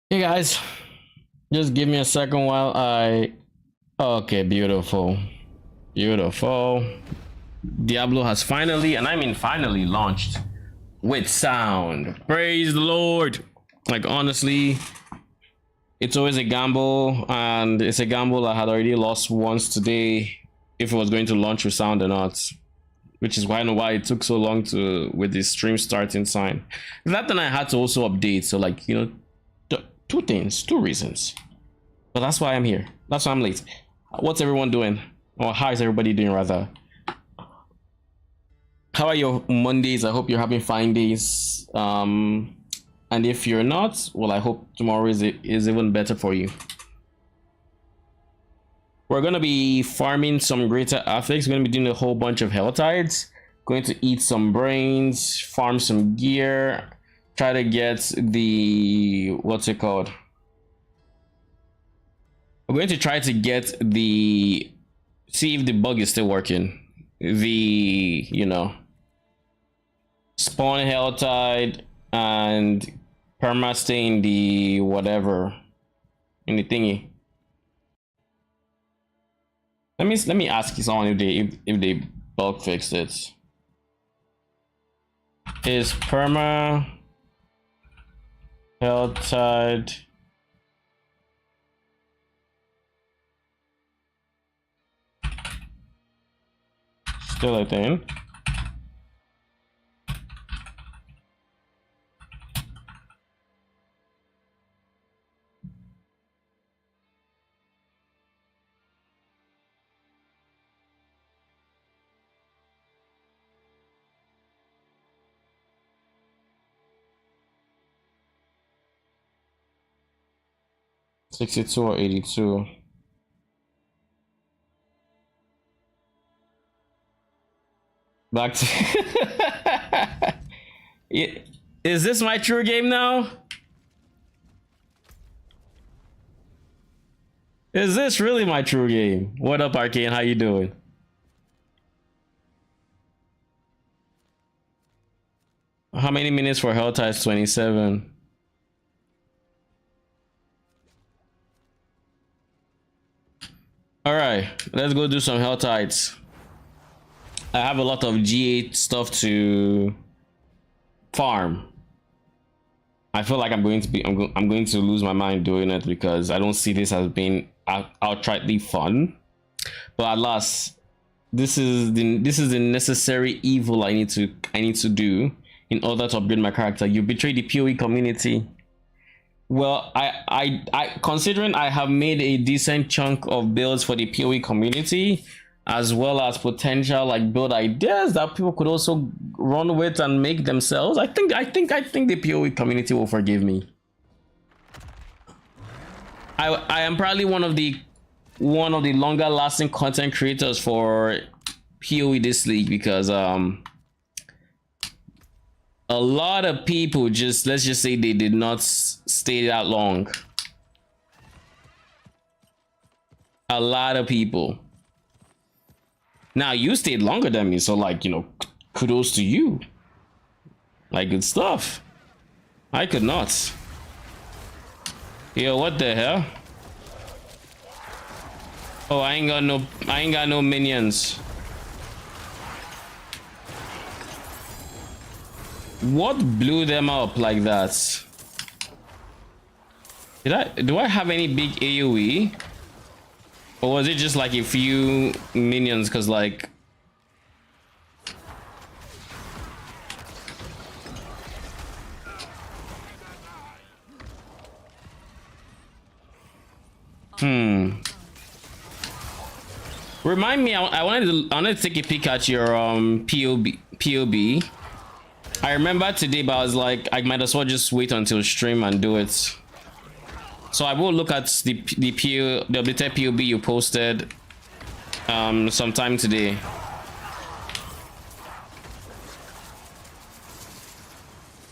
Hey guys, just give me a second while I. Okay, beautiful. Beautiful. Diablo has finally, and I mean finally, launched with sound. Praise the Lord. Like, honestly, it's always a gamble, and it's a gamble I had already lost once today if it was going to launch with sound or not. Which is why I know why it took so long to with the stream starting sign. That then I had to also update. So, like, two things, two reasons. But that's why I'm here. That's why I'm late. What's everyone doing? Or how is everybody doing rather? How are your Mondays? I hope you're having fine days. And if you're not, well, I hope tomorrow is even better for you. We're gonna be farming some greater affix. We're gonna be doing a whole bunch of Helltides. Going to eat some brains, farm some gear, try to get the what's it called? We're going to try to get the see if the bug is still working. The spawn Helltide and perma stain the whatever in the thingy. Let me ask someone if they bug fixed it. Is perma Helltide still a thing? $62 or $82? Back to is this my true game now? Is this really my true game? What up, Arcane? How you doing? How many minutes for Helltide? 27. All right, let's go do some Helltides. I have a lot of G8 stuff to farm. I feel like I'm going to lose my mind doing it because I don't see this as being outrightly fun. But alas, this is the necessary evil I need to do in order to upgrade my character. You betray the PoE community. Well, I considering I have made a decent chunk of builds for the PoE community, as well as potential like build ideas that people could also run with and make themselves. I think the PoE community will forgive me. I am probably one of the longer lasting content creators for PoE this league because a lot of people let's just say they did not stay that long. A lot of people. Now you stayed longer than me, so like, kudos to you. Like, good stuff. I could not. Yo, what the hell? Oh, I ain't got no minions. What blew them up like that? Do I have any big AoE? Or was it just like a few minions? Cause like remind me, I wanted to take a peek at your POB. I remember today, but I was like, I might as well just wait until stream and do it. So I will look at the updated POB you posted sometime today.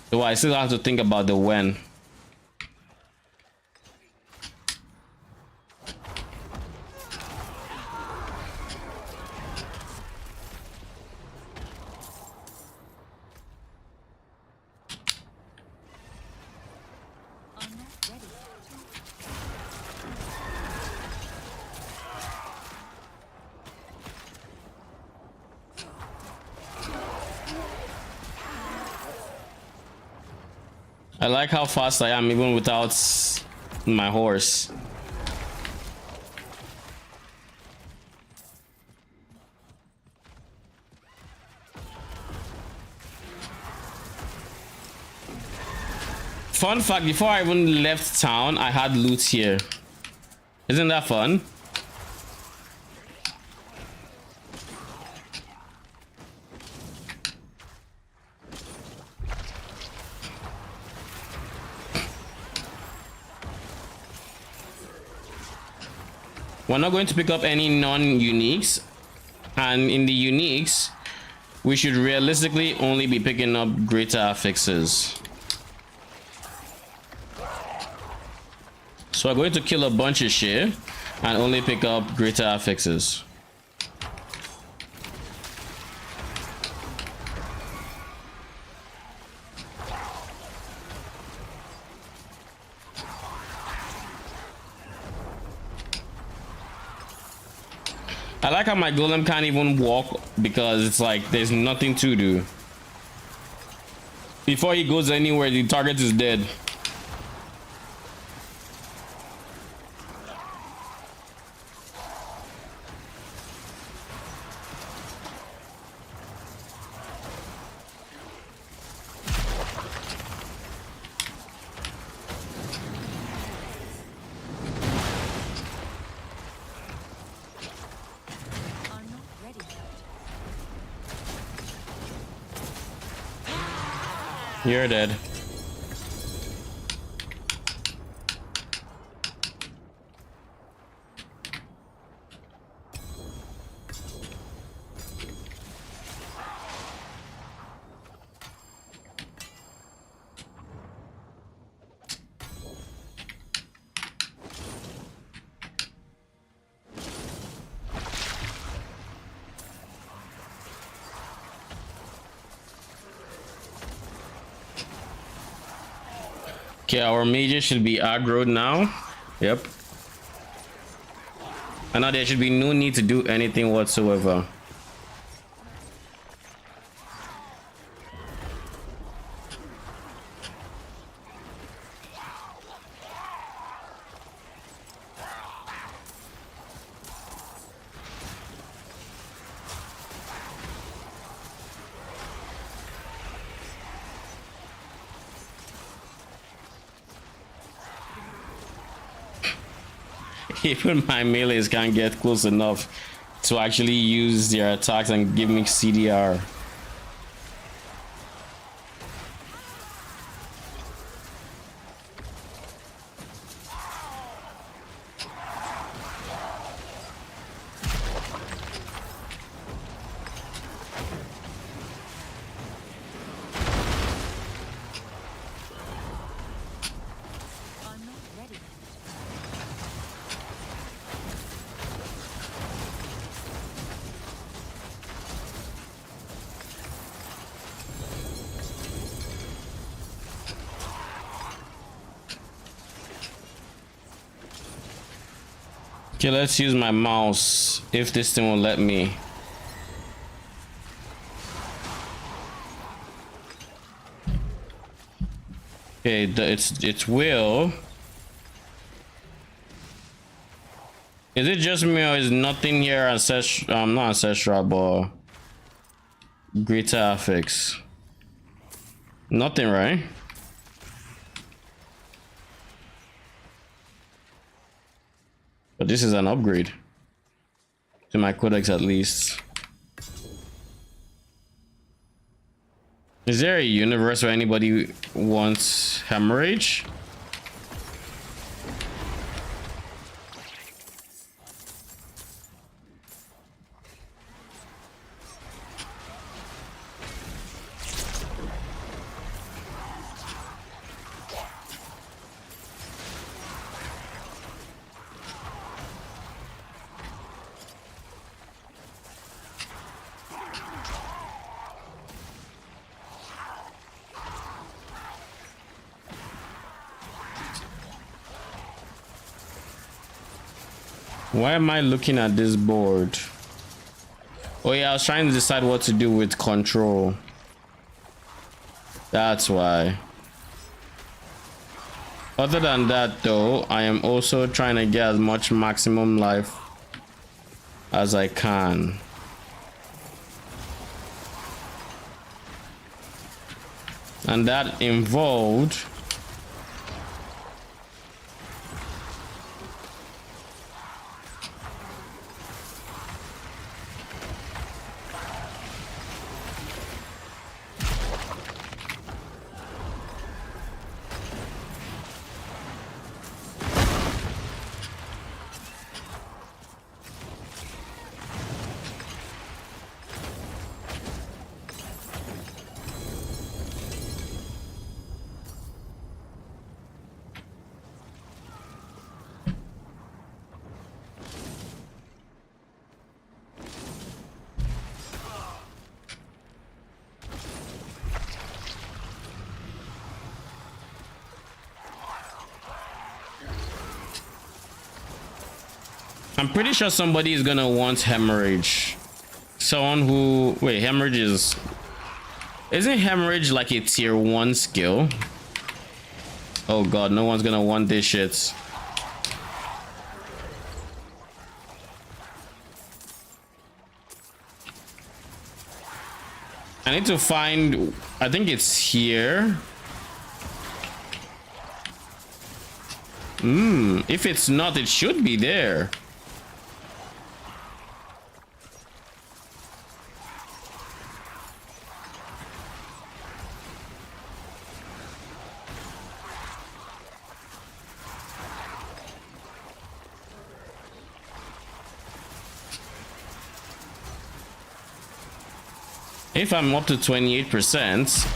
So I still have to think about the when. I like how fast I am even without my horse. Fun fact, before I even left town, I had loot here. Isn't that fun? We're not going to pick up any non-uniques, and in the uniques we should realistically only be picking up greater affixes. So we're going to kill a bunch of shit and only pick up greater affixes. I like how my golem can't even walk because it's like there's nothing to do. Before he goes anywhere, the target is dead. You're dead. Okay, our mages should be aggroed now. Yep. And now there should be no need to do anything whatsoever. Even my melees can't get close enough to actually use their attacks and give me CDR. Okay, let's use my mouse if this thing will let me. Okay, it's will. Is it just me or is nothing here ancestral? Not ancestral, but greater affix. Nothing, right? But this is an upgrade to my codex at least. Is there a universe where anybody wants hemorrhage? Why am I looking at this board? Oh yeah, I was trying to decide what to do with control. That's why. Other than that though, I am also trying to get as much maximum life as I can. And that involved I'm pretty sure somebody is gonna want hemorrhage. Someone who hemorrhage isn't hemorrhage like a tier 1 skill? Oh god, no one's gonna want this shit. I need to find, I think it's here. If it's not, it should be there. If I'm up to 28%.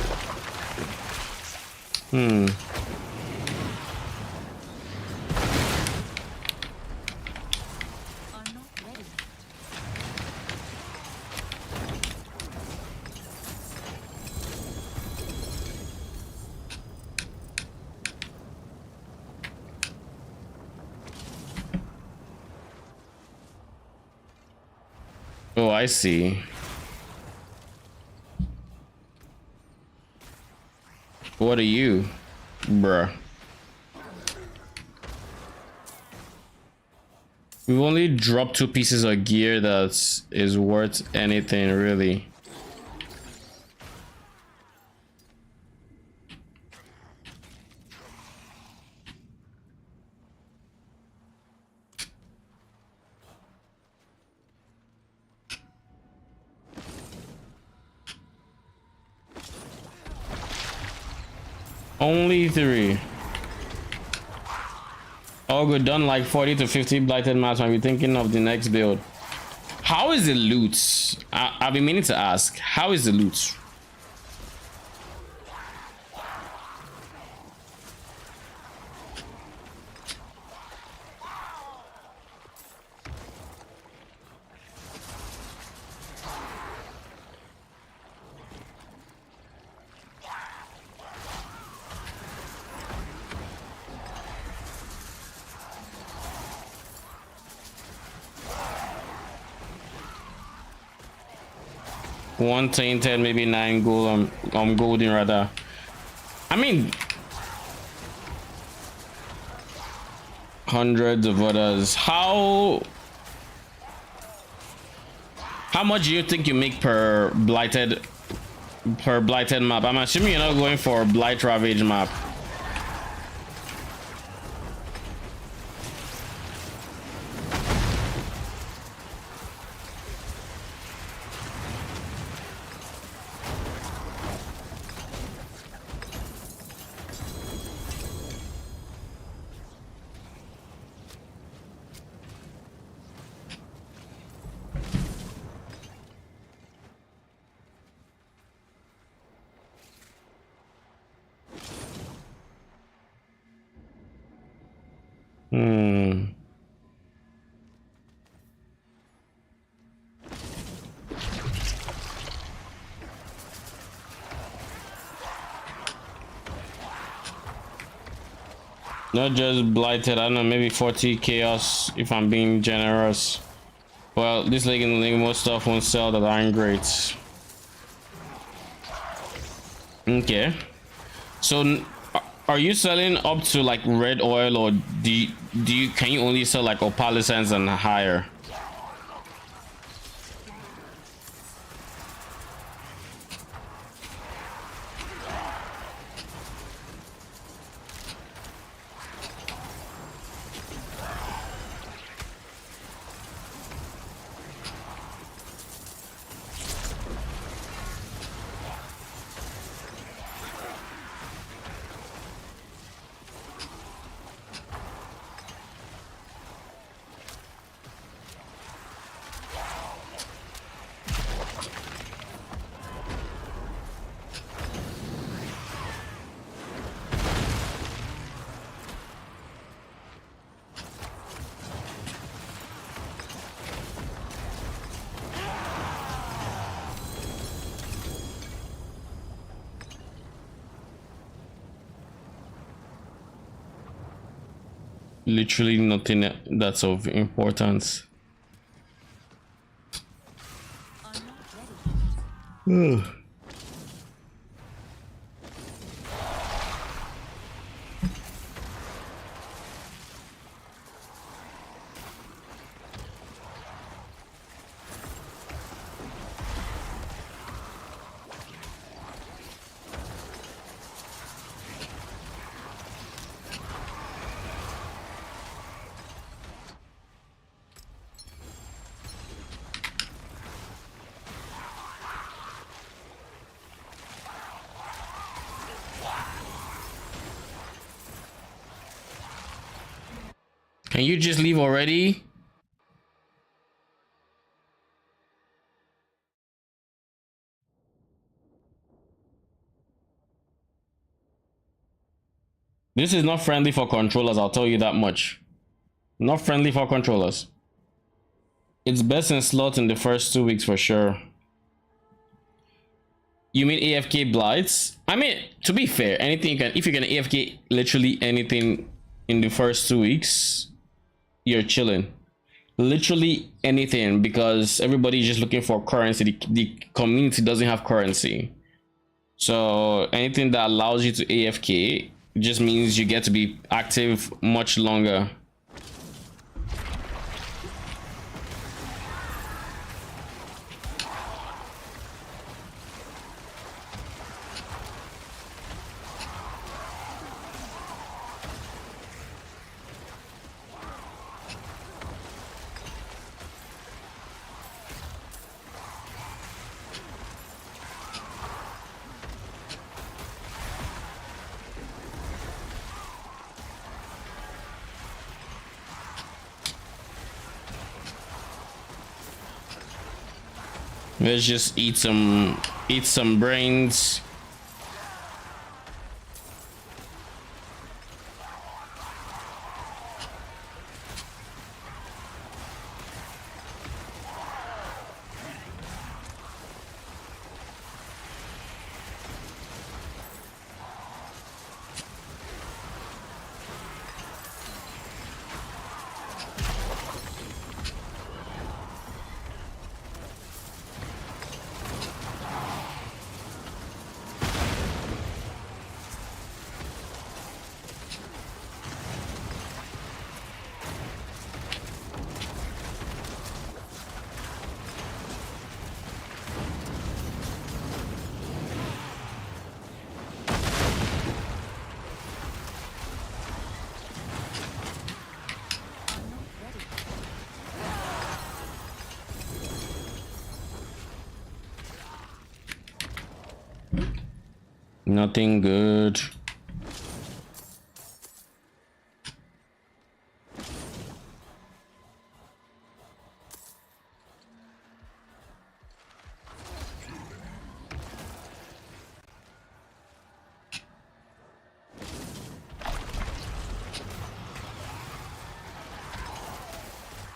Oh, I see. What are you, bruh? We've only dropped 2 pieces of gear that is worth anything, really. Only 3. Oh, good. Done like 40 to 50 blighted maps. I'll be thinking of the next build. How is the loot? I've been meaning to ask. How is the loot? One tainted, maybe 9 gold. Golden rather. I mean, hundreds of others. How much do you think you make per blighted map? I'm assuming you're not going for a blight ravage map. Not just blighted. I don't know, maybe 40 chaos if I'm being generous. Well, this most stuff won't sell that aren't great. Okay. So are you selling up to like red oil, or do you can you only sell like opalescence and higher? Literally nothing that's of importance. Ugh. Can you just leave already? This is not friendly for controllers, I'll tell you that much. Not friendly for controllers. It's best in slot in the first 2 weeks for sure. You mean AFK blights? I mean, to be fair, anything you can, if you can AFK literally anything in the first 2 weeks, you're chilling. Literally anything, because everybody's just looking for currency. The community doesn't have currency. So anything that allows you to AFK just means you get to be active much longer. Let's just eat some brains. Nothing good.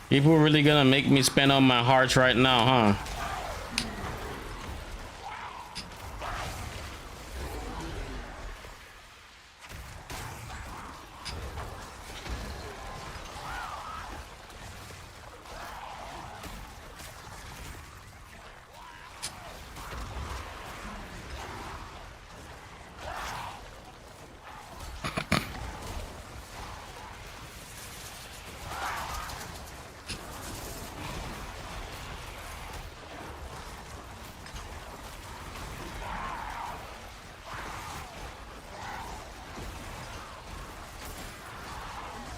People really gonna make me spend on my hearts right now, huh?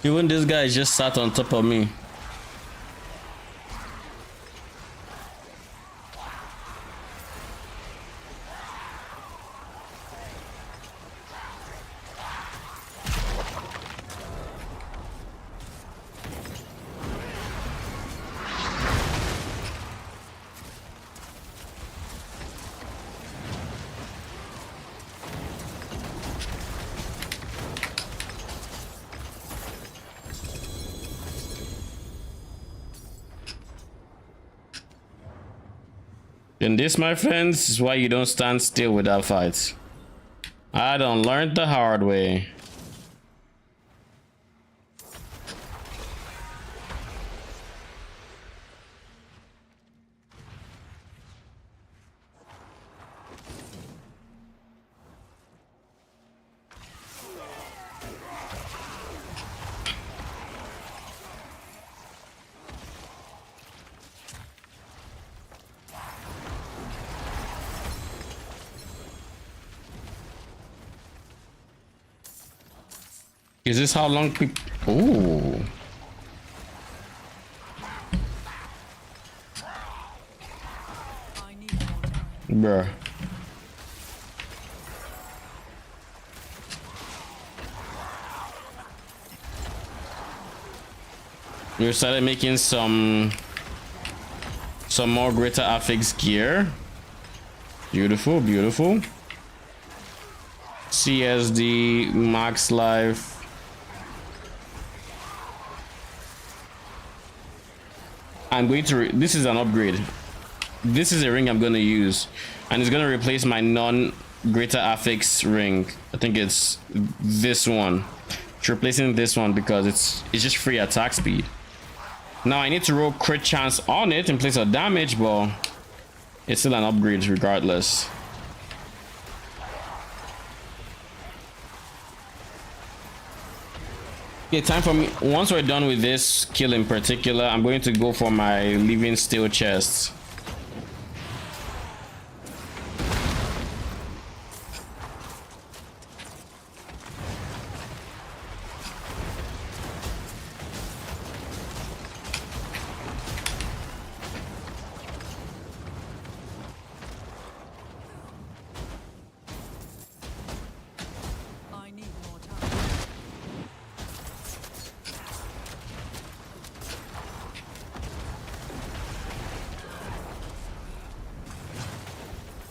Even this guy just sat on top of me. And this, my friends, is why you don't stand still without fights. I done learned the hard way. Is this how long people... Ooh. Bruh. We started making some more greater affix gear. Beautiful, beautiful. CSD, max life. I'm going to this is an upgrade. This is a ring I'm going to use, and it's going to replace my non greater affix ring. I think it's this one. It's replacing this one because it's just free attack speed. Now I need to roll crit chance on it in place of damage, but it's still an upgrade regardless. Okay, time for me. Once we're done with this kill in particular, I'm going to go for my living steel chests.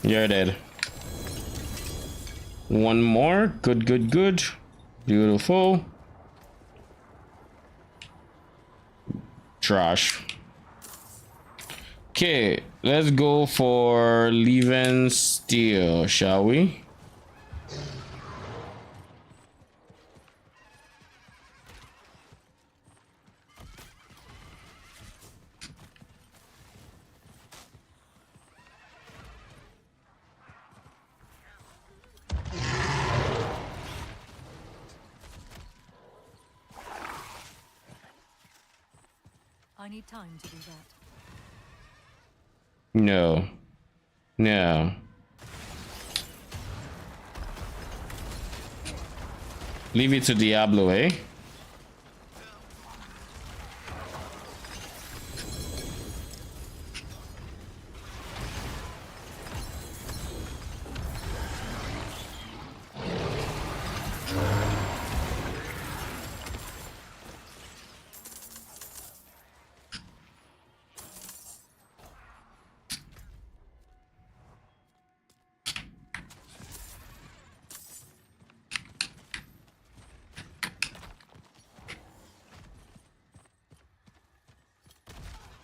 You're dead. One more. Good, good, good. Beautiful. Trash. Okay, let's go for Leven Steel, shall we? I need time to do that. No. No. Leave it to Diablo, eh?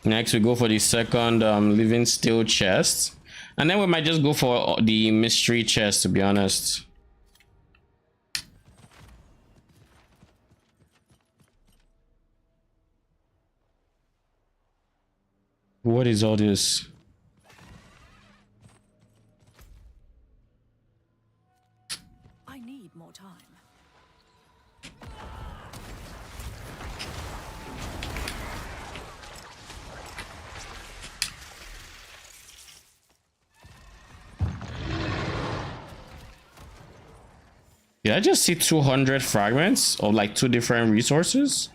Next we go for the second living steel chest, and then we might just go for the mystery chest, to be honest. What is all this? I need more time. Did I just see 200 fragments of like 2 different resources?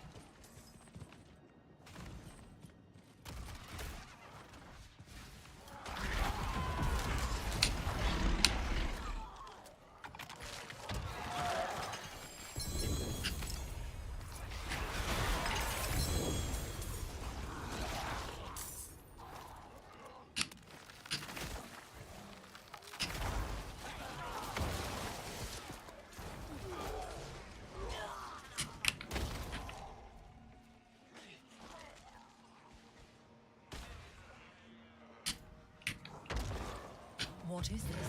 What is this?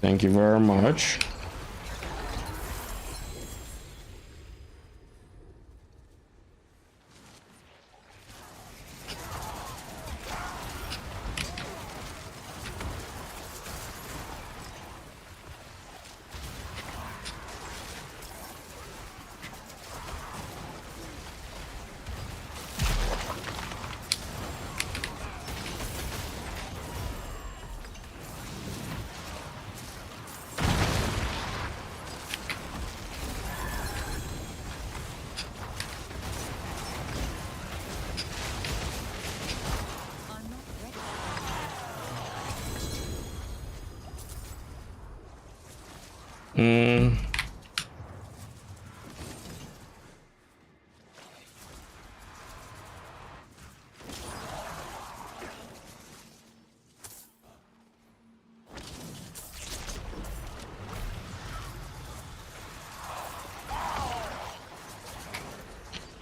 Thank you very much. I'm not ready.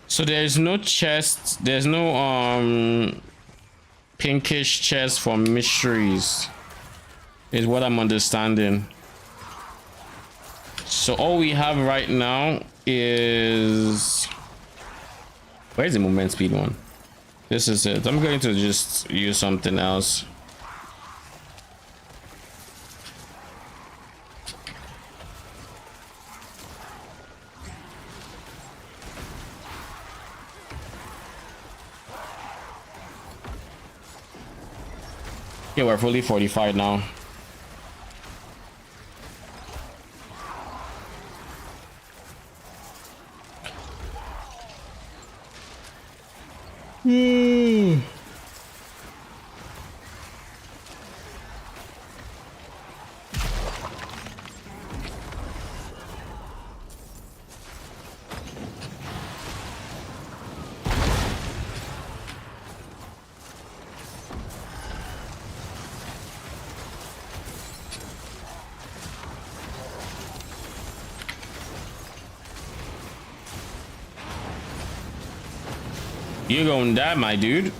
So there's no chest, there's no pinkish chest for mysteries, is what I'm understanding. So all we have right now is, where's the movement speed one? This is it. I'm going to just use something else. Yeah, we're fully 45 now. You're gonna die, my dude.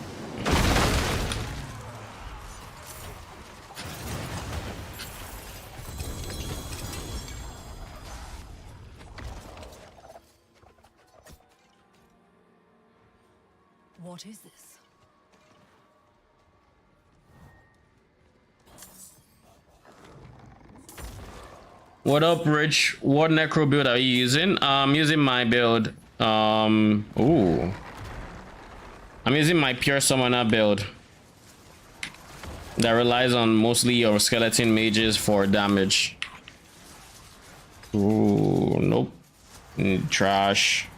What is this? What up, Rich? What necro build are you using? I'm using my build. Ooh. I'm using my pure summoner build that relies on mostly your skeleton mages for damage. Ooh, nope. Trash.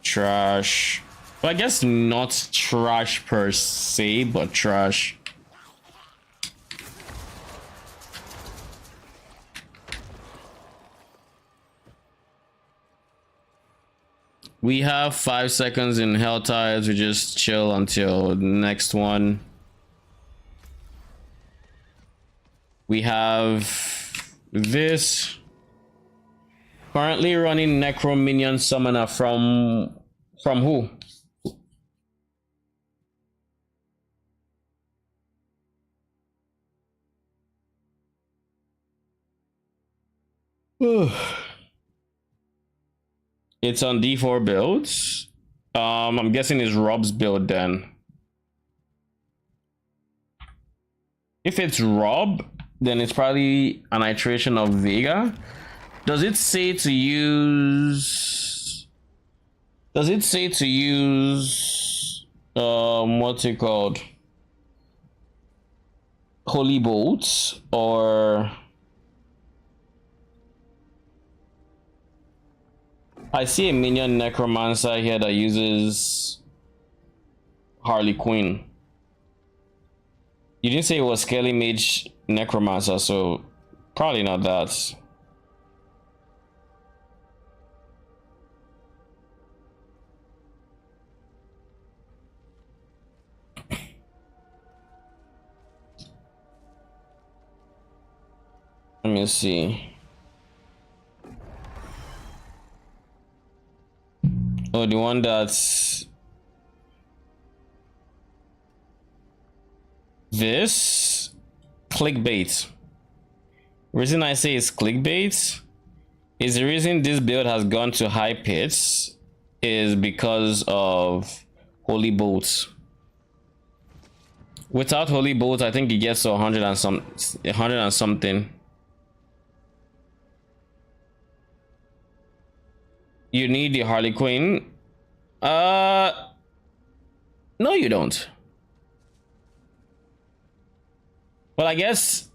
Trash. Well, I guess not trash per se, but trash. We have 5 seconds in Hell Tides. We just chill until the next one. We have this. Currently running Necro Minion Summoner from who? It's on D4 builds. I'm guessing it's Rob's build then. If it's Rob, then it's probably an iteration of Vega. Does it say to use? Does it say to use? What's it called? Holy Bolts, or I see a minion necromancer here that uses Harley Quinn. You didn't say it was Skelly Mage necromancer, so probably not that. Let me see. Oh, the one that's this clickbait. Reason I say it's clickbait is the reason this build has gone to high pits is because of Holy Bolts. Without Holy Bolts, I think it gets to 100 and something. You need the Harley Quinn. No, you don't. Well, I guess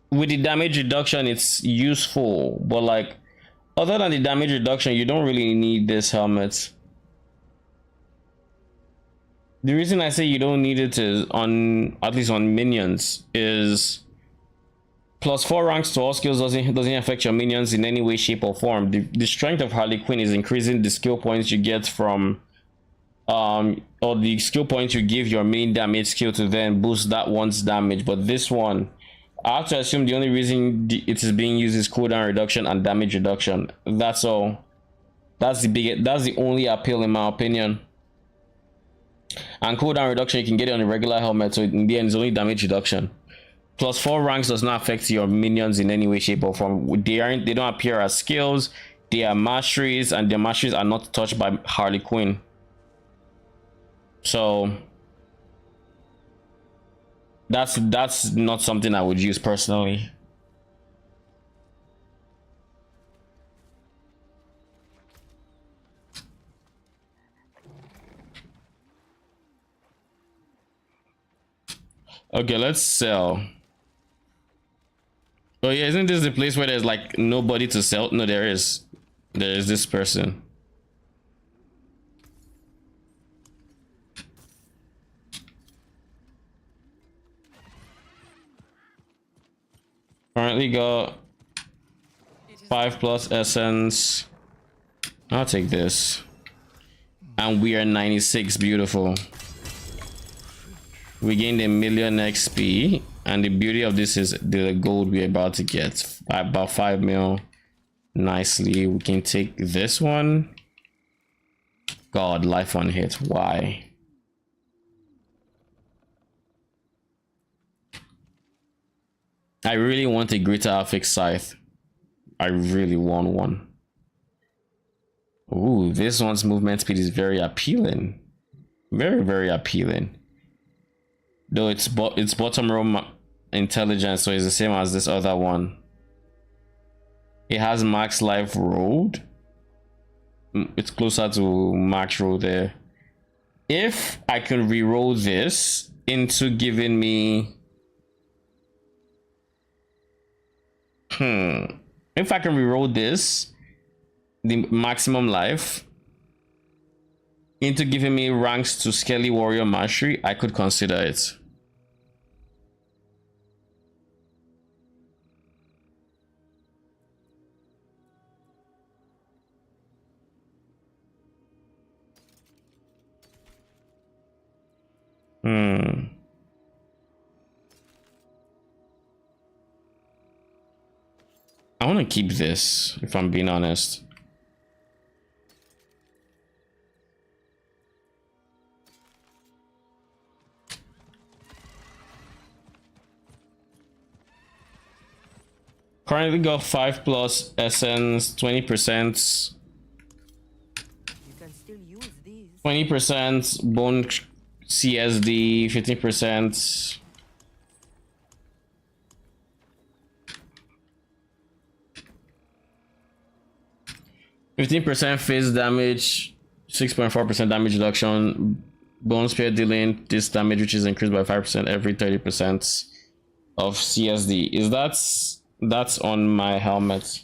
with the damage reduction, it's useful. But like, other than the damage reduction, you don't really need this helmet. The reason I say you don't need it is on, at least on minions, is +4 ranks to all skills doesn't affect your minions in any way, shape, or form. The strength of Harley Quinn is increasing the skill points you get from or the skill points you give your main damage skill to then boost that one's damage. But this one, I have to assume the only reason it is being used is cooldown reduction and damage reduction. That's all. That's the only appeal in my opinion. And cooldown reduction you can get it on a regular helmet, so in the end it's only damage reduction. +4 ranks does not affect your minions in any way, shape, or form. They don't appear as skills. They are masteries, and their masteries are not touched by Harley Quinn. So that's not something I would use personally. Okay, let's sell. Oh yeah, isn't this the place where there's like nobody to sell? No, there is. There is this person. Currently got 5+ essence. I'll take this. And we are 96. Beautiful. We gained 1,000,000 XP, and the beauty of this is the gold we're about to get, about 5 mil. Nicely, we can take this one. God, life on hit. Why? I really want a greater affix scythe. I really want one. Ooh, this one's movement speed is very appealing. Very, very appealing. Though it's bottom row intelligence, so it's the same as this other one. It has max life road. It's closer to max road there. If I can reroll this into giving me if I can reroll this, the maximum life, into giving me ranks to Skelly Warrior Mastery, I could consider it. I want to keep this, if I'm being honest. Currently got 5+ essence, 20%. You can still use these. 20% bone CSD, 15%. Phase damage, 6.4% damage reduction. Bone spear dealing this damage, which is increased by 5% every 30% of CSD. Is that's on my helmet?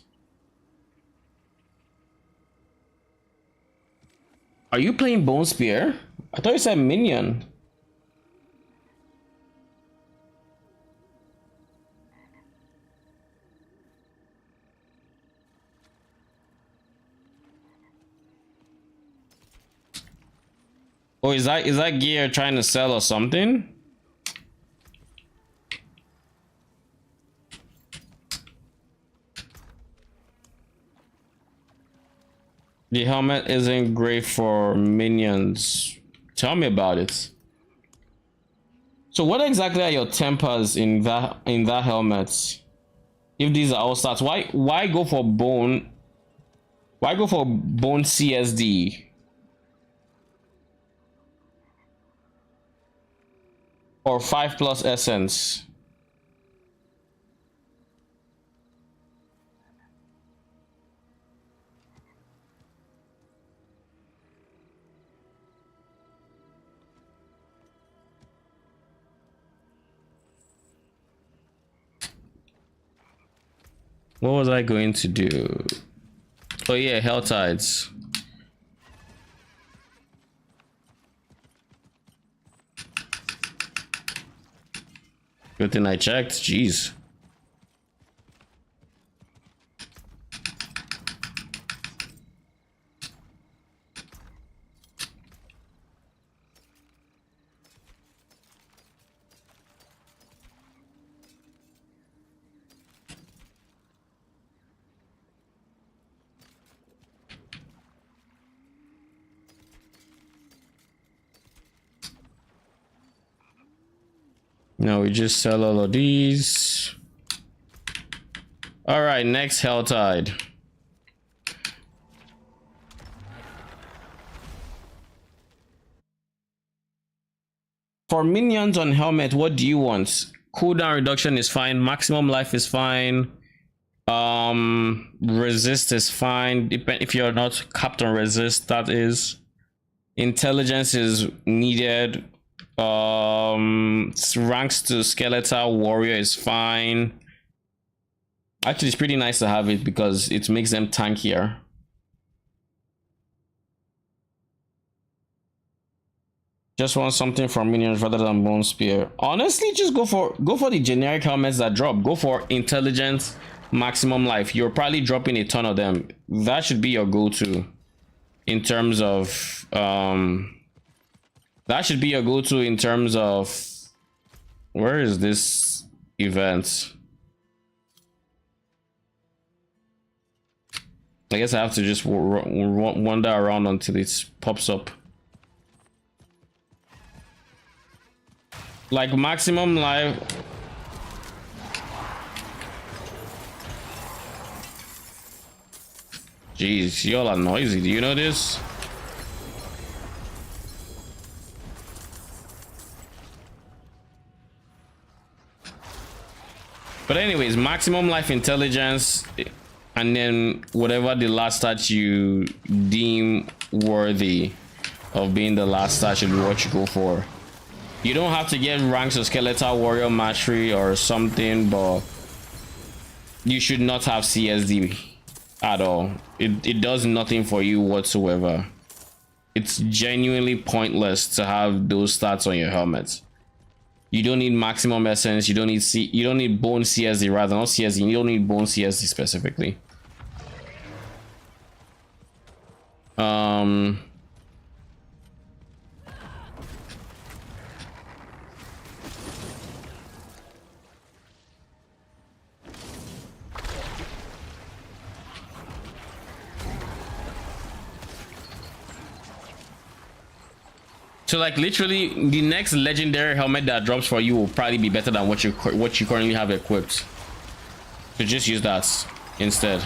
Are you playing Bone Spear? I thought you said minion. Oh, is that gear trying to sell or something? The helmet isn't great for minions. Tell me about it. So what exactly are your tempers in that helmet? If these are all stats, why go for bone? Why go for bone CSD? Or 5+ essence? What was I going to do? Oh yeah, Hell Tides. Good thing I checked. Jeez. No, we just sell all of these. All right, next Hell Tide. For minions on helmet, what do you want? Cooldown reduction is fine. Maximum life is fine. Resist is fine. Depend if you're not capped on resist, that is. Intelligence is needed. Ranks to skeletal warrior is fine. Actually, it's pretty nice to have it because it makes them tankier. Just want something from minions rather than Bone Spear. Honestly, just go for the generic helmets that drop. Go for intelligence, maximum life. You're probably dropping a ton of them. That should be your go-to in terms of that should be your go-to in terms of where is this event? I guess I have to just wander around until it pops up. Like maximum life. Jeez, y'all are noisy. Do you know this? But anyways, maximum life intelligence, and then whatever the last stat you deem worthy of being the last stat should be what you go for. You don't have to get ranks of skeletal warrior mastery or something, but you should not have CSD at all. It does nothing for you whatsoever. It's genuinely pointless to have those stats on your helmet. You don't need maximum essence. You don't need bone CSD, rather, not CSD. You don't need bone CSD specifically. So like literally the next legendary helmet that drops for you will probably be better than what you currently have equipped. So just use that instead.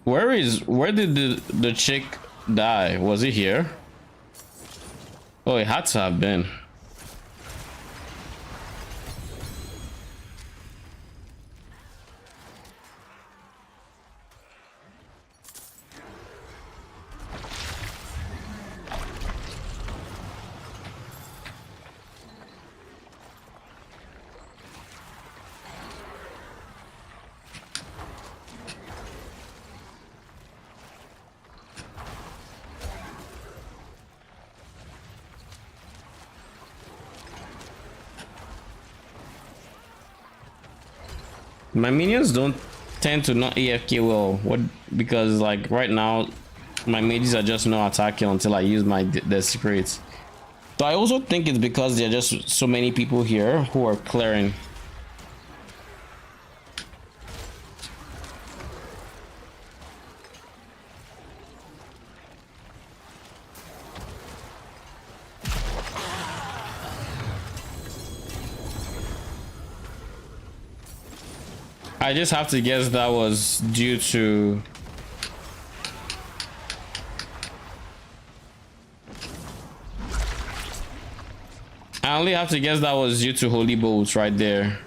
Where did the chick die? Was it here? Oh, it had to have been. My minions don't tend to not AFK well. What? Because like right now, my mages are just not attacking until I use my desecrates. So I also think it's because there are just so many people here who are clearing. I just have to guess that was due to I only have to guess that was due to holy bolts right there.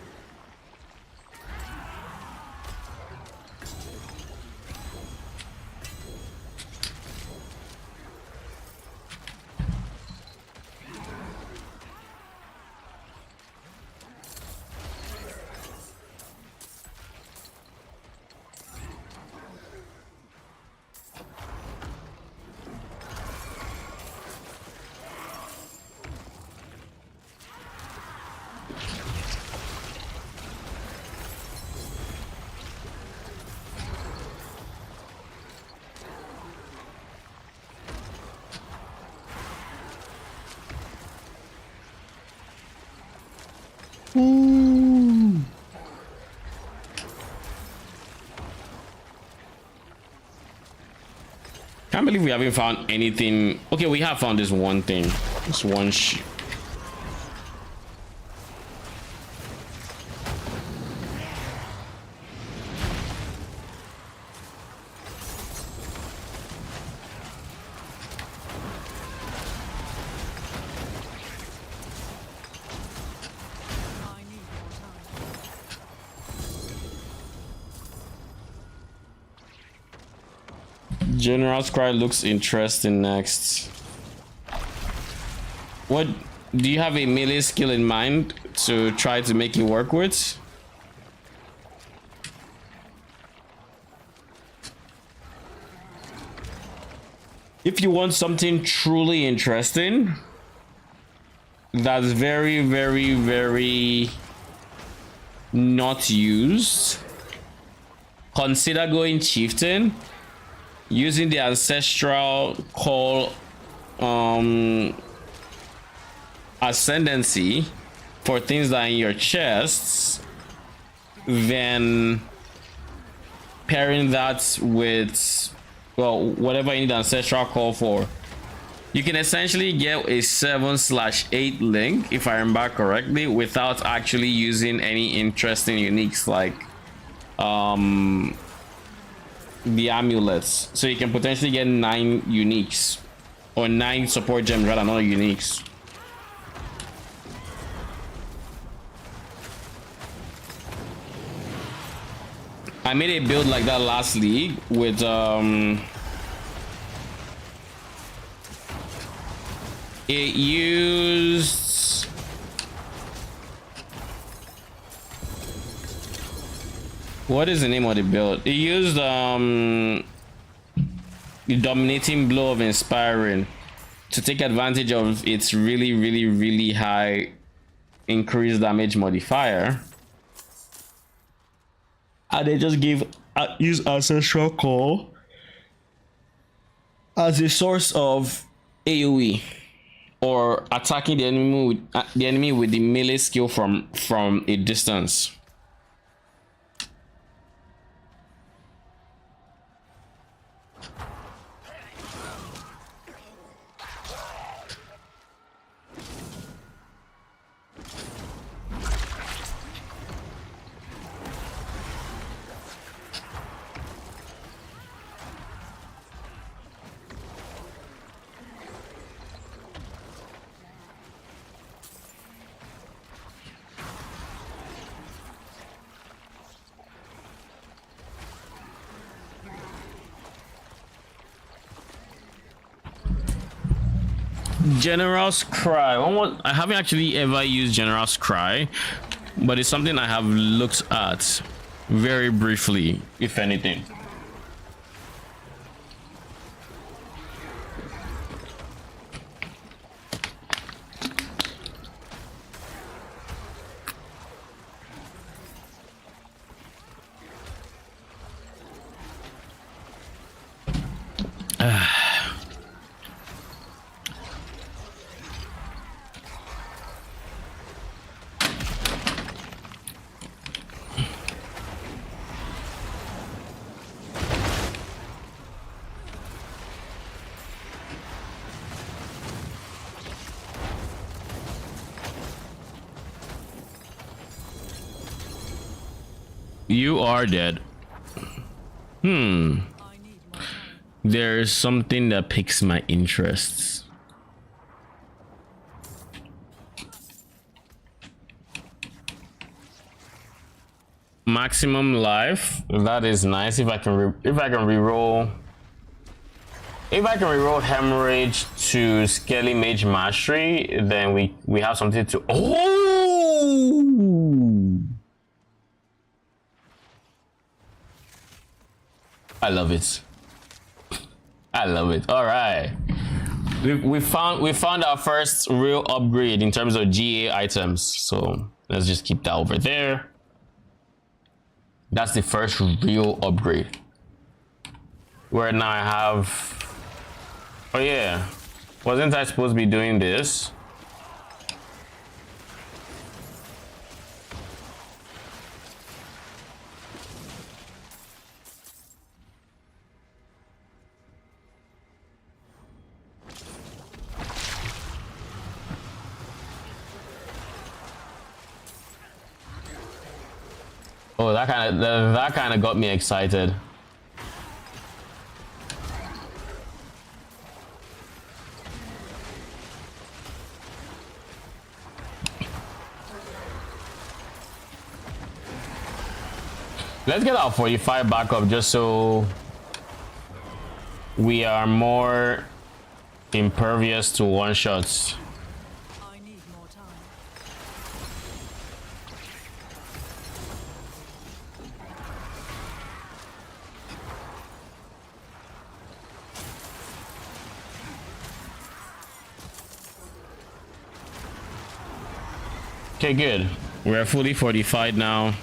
Ooh. Can't believe we haven't found anything. Okay, we have found this one thing. This one General's Cry looks interesting next. What do you have a melee skill in mind to try to make it work with? If you want something truly interesting that's very, very, very not used, consider going Chieftain. Using the ancestral call ascendancy for things that are in your chests, then pairing that with, well, whatever you need ancestral call for, you can essentially get a 7/8 link, if I remember correctly, without actually using any interesting uniques like the amulets. So you can potentially get 9 uniques, or 9 support gems rather, not uniques. I made a build like that last league with it used what is the name of the build? It used the dominating blow of inspiring to take advantage of its really, really, really high increased damage modifier, and they just give use ancestral call as a source of AoE, or attacking the enemy with the melee skill from a distance. General's Cry. I haven't actually ever used General's Cry, but it's something I have looked at very briefly, if anything. You are dead. There's something that piques my interests. Maximum life. That is nice. If I can reroll hemorrhage to Skelly Mage Mastery, then we have something to. Oh, I love it. I love it. All right, we found our first real upgrade in terms of GA items. So let's just keep that over there. That's the first real upgrade. Where now I have. Oh yeah, wasn't I supposed to be doing this? Oh, that kind of got me excited. Let's get our 45 back up just so we are more impervious to one shots. I need more time. Okay, good. We're fully fortified now.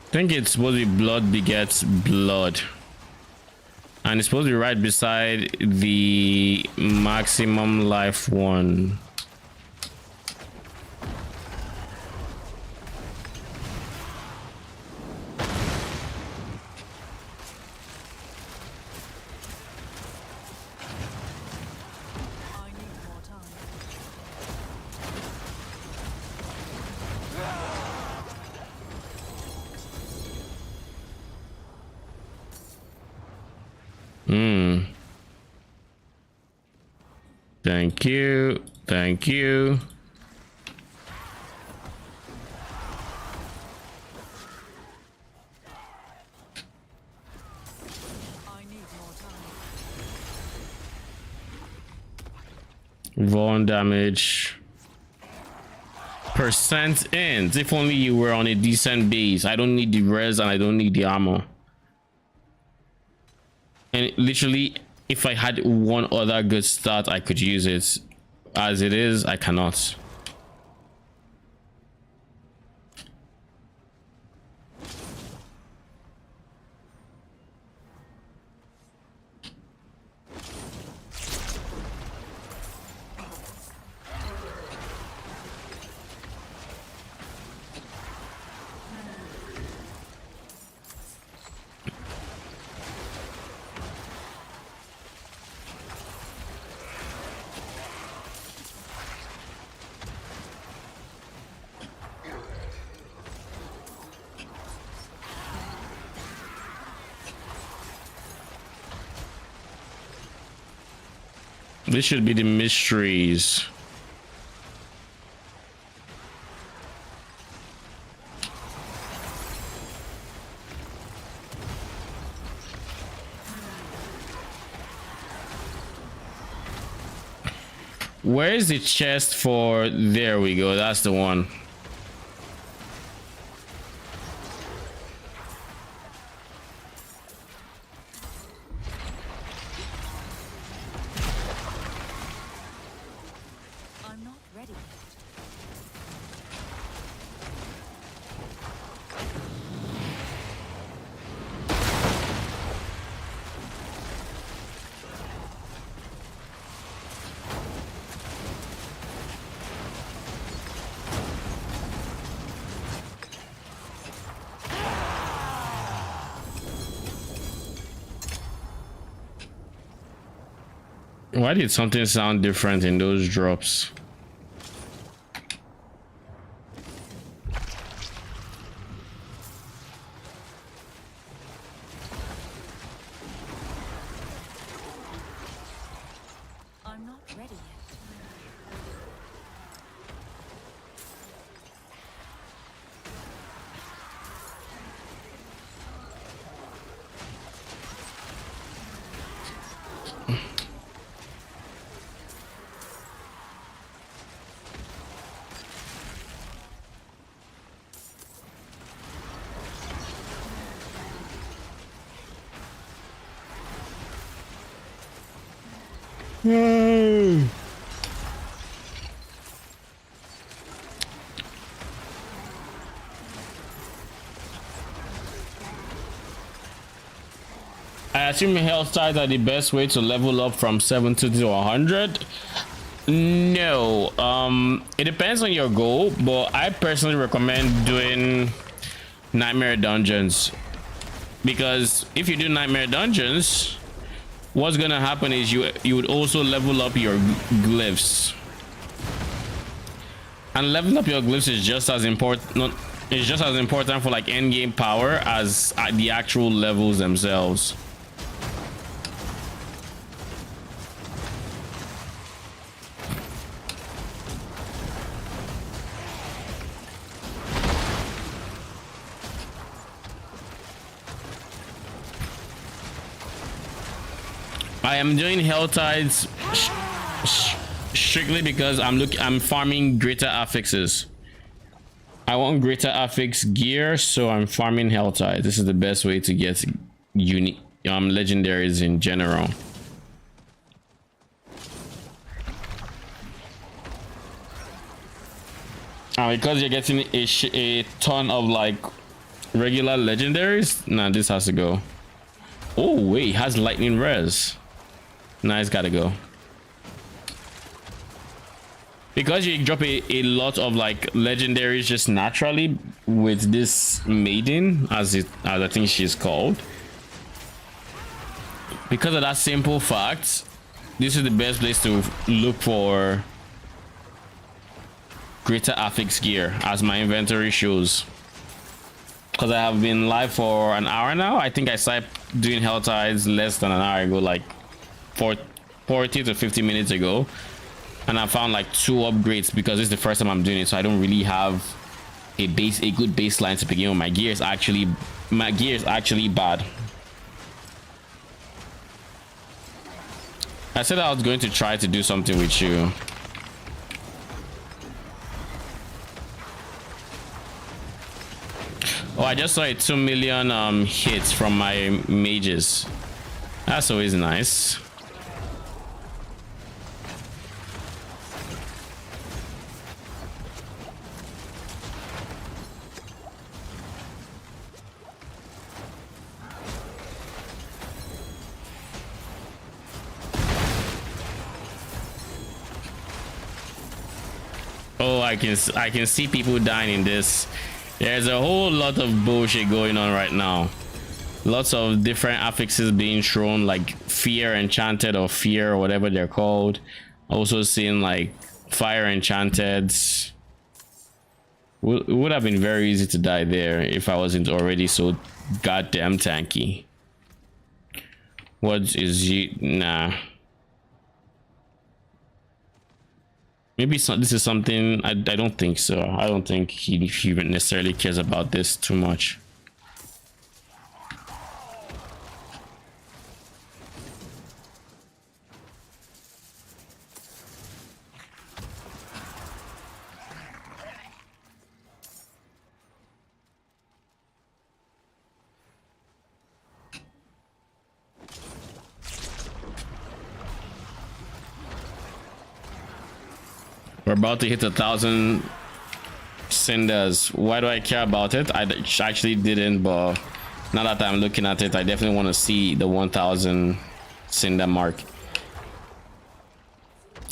I think it's supposed to be blood begets blood. And it's supposed to be right beside the maximum life one. I need more time. Thank you. Thank you. I need more time. Vuln damage. Percent ends. If only you were on a decent base. I don't need the res and I don't need the armor. And literally, if I had one other good stat, I could use it. As it is, I cannot. This should be the mysteries. Where is the chest for? There we go. That's the one. I'm not ready. Why did something sound different in those drops? I'm not ready yet. I assume health ties are the best way to level up from 70 to 100. No, it depends on your goal, but I personally recommend doing nightmare dungeons, because if you do nightmare dungeons, what's gonna happen is you would also level up your glyphs, and leveling up your glyphs is just as important. It's just as important for like end game power as the actual levels themselves. I am doing Hell Tides strictly because I'm farming greater affixes. I want greater affix gear, so I'm farming Hell Tides. This is the best way to get unique legendaries in general. Because you're getting a ton of like regular legendaries. Nah, this has to go. Oh wait, it has lightning res. Nah, it's gotta go. Because you drop a lot of like legendaries just naturally with this maiden, as I think she's called. Because of that simple fact, this is the best place to look for greater affix gear, as my inventory shows. Because I have been live for an hour now. I think I started doing Hell Tides less than an hour ago, like 40 to 50 minutes ago, and I found like 2 upgrades because this is the first time I'm doing it, so I don't really have a good baseline to begin with. My gear is actually bad. I said I was going to try to do something with you. Oh, I just saw a 2 million hits from my mages. That's always nice. Oh, I can see people dying in this. There's a whole lot of bullshit going on right now. Lots of different affixes being thrown, like fear enchanted or fear or whatever they're called. Also seeing like fire enchanted. It would have been very easy to die there if I wasn't already so goddamn tanky. What is he? Nah. Maybe this is something I don't think so. I don't think he necessarily cares about this too much. We're about to hit 1,000 cinders. Why do I care about it? I actually didn't, but now that I'm looking at it, I definitely want to see the 1,000 cinder mark.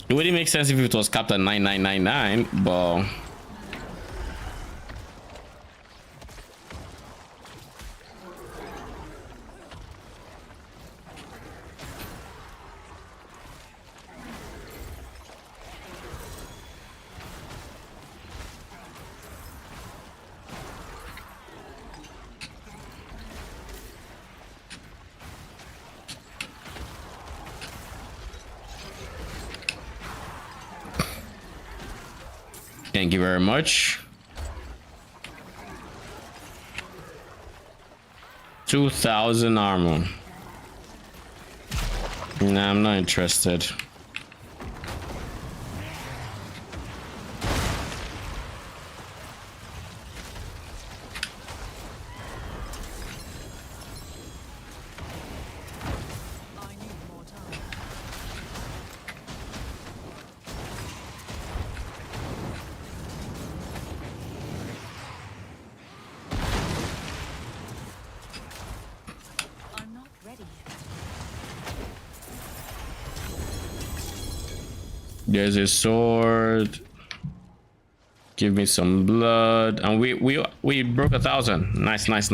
It wouldn't make sense if it was capped at 9999, but thank you very much. 2,000 armor. Nah, I'm not interested. There's a sword. Give me some blood, and we broke 1,000. Nice. Let's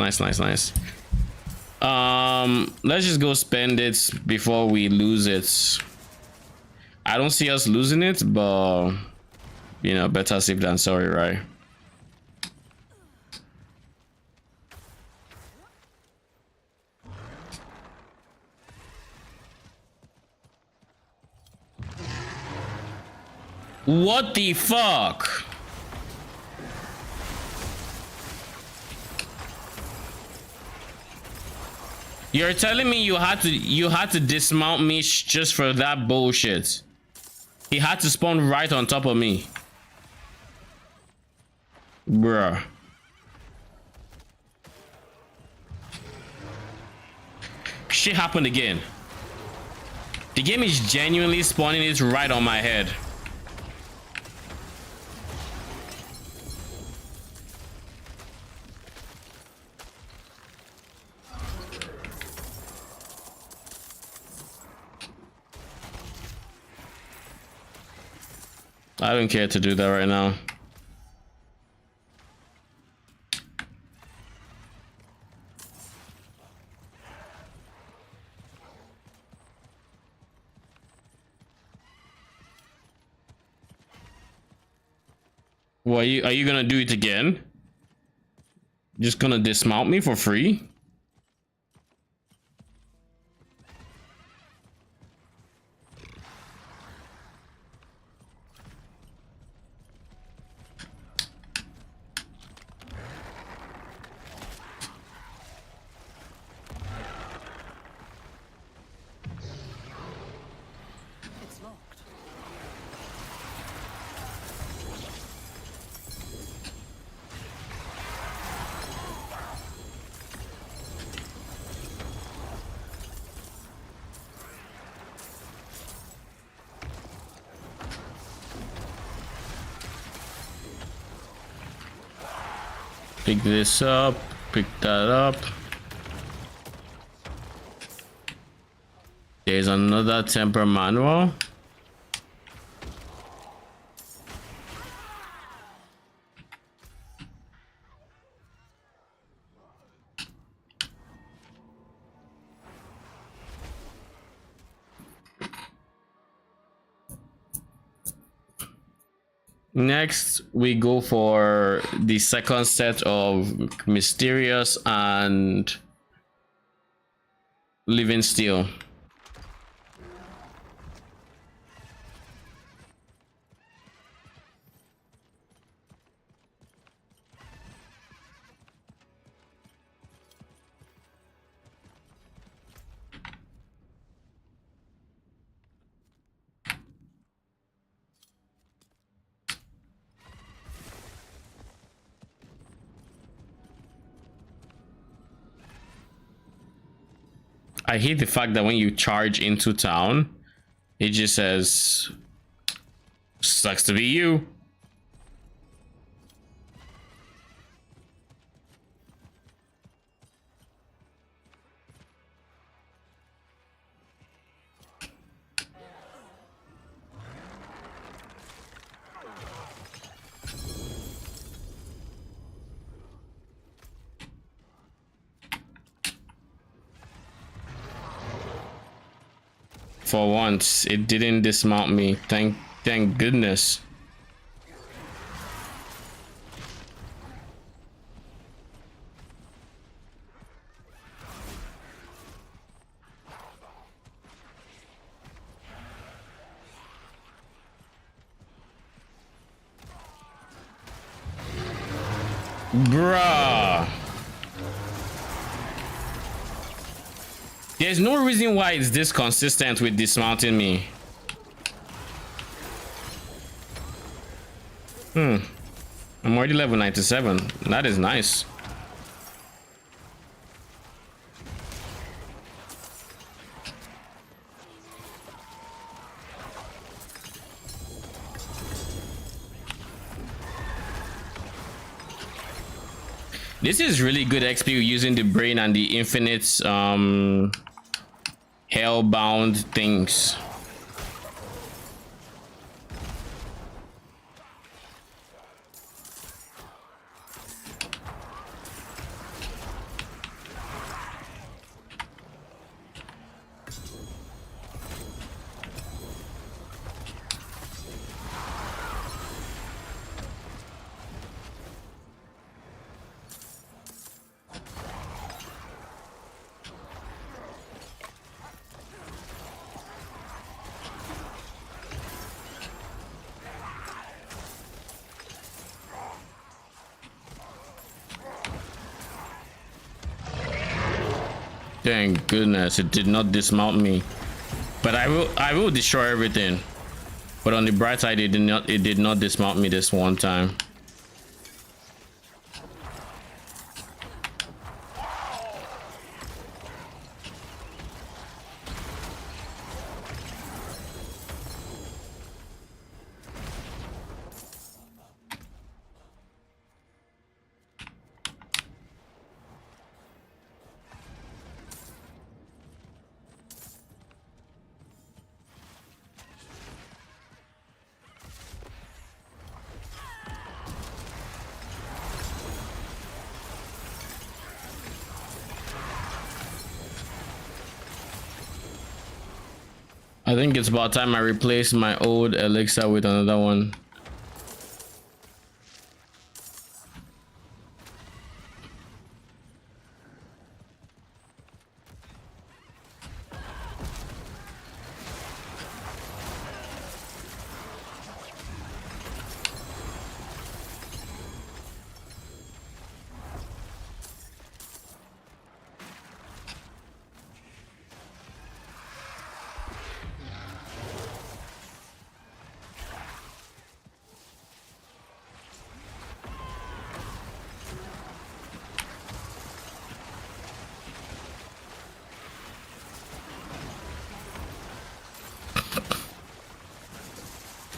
just go spend it before we lose it. I don't see us losing it, but you know, better safe than sorry, right? What the fuck? You're telling me you had to dismount me just for that bullshit? He had to spawn right on top of me. Bruh. Shit happened again. The game is genuinely spawning it right on my head. I don't care to do that right now. Well, are you gonna do it again? Just gonna dismount me for free? Pick this up, pick that up. There's another temper manual. Next, we go for the second set of Mysterious and Living Steel. I hate the fact that when you charge into town, it just says Sucks to be you. For once, it didn't dismount me. Thank goodness. Bruh. There's no reason why it's this consistent with dismounting me. I'm already level 97. That is nice. This is really good XP using the brain and the infinite hellbound things. Thank goodness it did not dismount me. But I will destroy everything. But on the bright side, it did not dismount me this one time. I think it's about time I replace my old elixir with another one.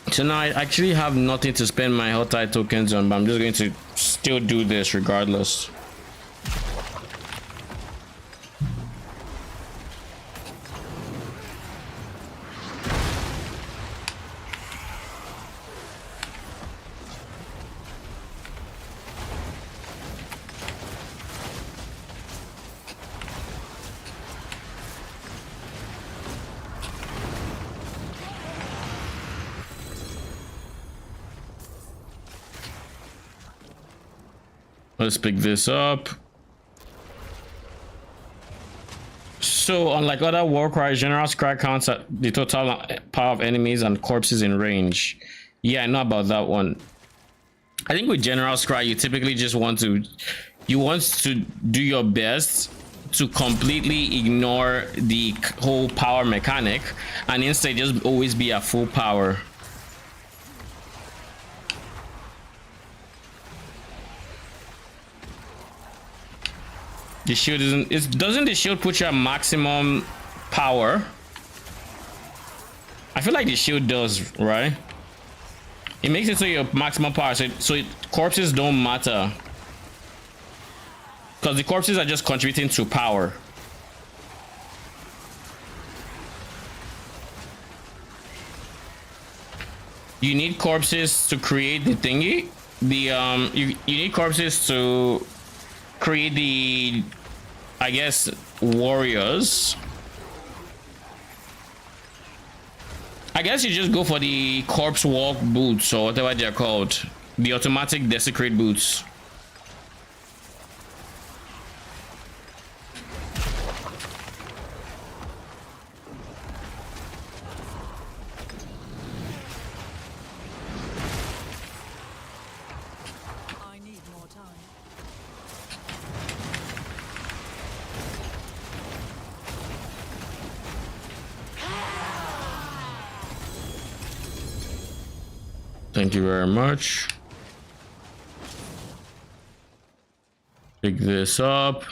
So now I actually have nothing to spend my Helltide tokens on, but I'm just going to still do this regardless. Let's pick this up. So unlike other war cries, General Scry counts at the total power of enemies and corpses in range. Yeah, I know about that one. I think with General Scry, you typically just want to do your best to completely ignore the whole power mechanic and instead just always be at full power. The shield doesn't the shield put you at maximum power? I feel like the shield does, right? It makes it so your maximum power, so corpses don't matter. Because the corpses are just contributing to power. You need corpses to create the thingy. You need corpses to create the, I guess, warriors. I guess you just go for the corpse walk boots or whatever they're called. The automatic desecrate boots. I need more time. Thank you very much. Pick this up.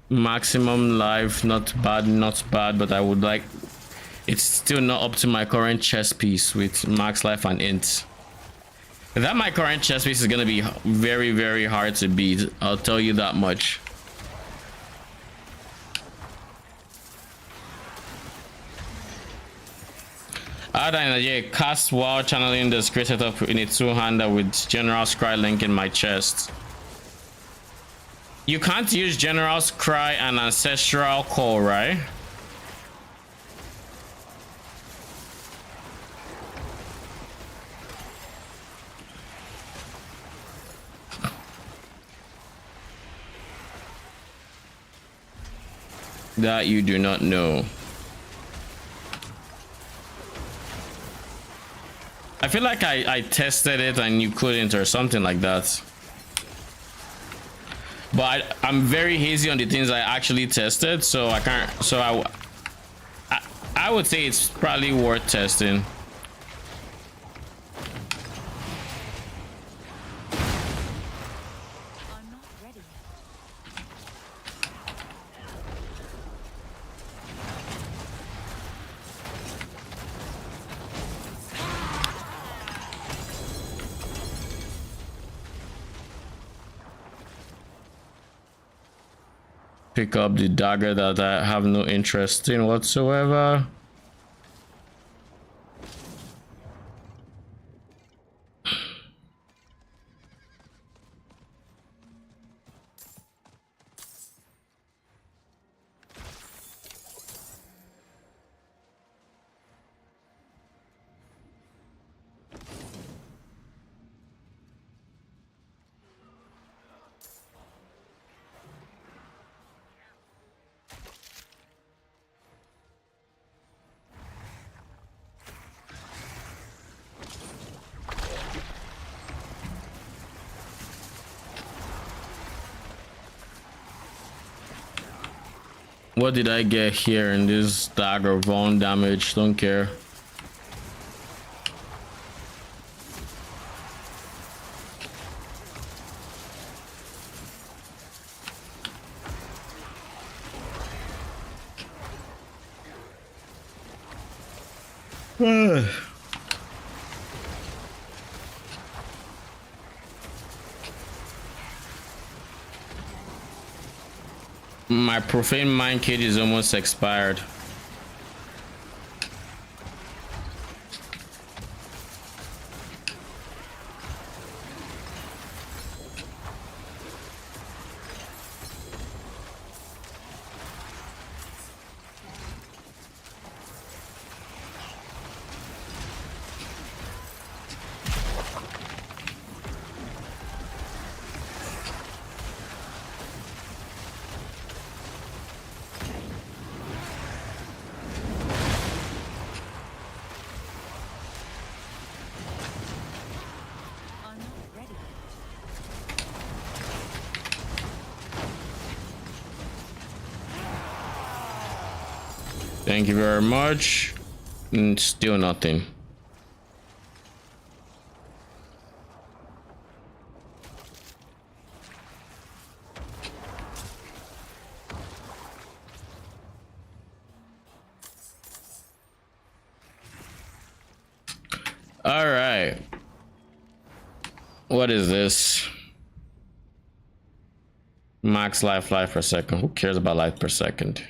Maximum life, not bad, not bad, but I would like, it's still not up to my current chess piece with max life and int. That my current chess piece is gonna be very, very hard to beat. I'll tell you that much. Ada cast while channeling the great setup in a two-hander with General Scry link in my chest. You can't use General Scry and Ancestral Call, right? That you do not know. I feel like I tested it and you couldn't or something like that. But I'm very hazy on the things I actually tested, so I can't. So I would say it's probably worth testing. I'm not ready yet. Pick up the dagger that I have no interest in whatsoever. What did I get here in this dagger? Vuln damage, don't care. My profane mind kit is almost expired. I'm not ready yet. Thank you very much. Still nothing. What is this? Max life per second. Who cares about life per second?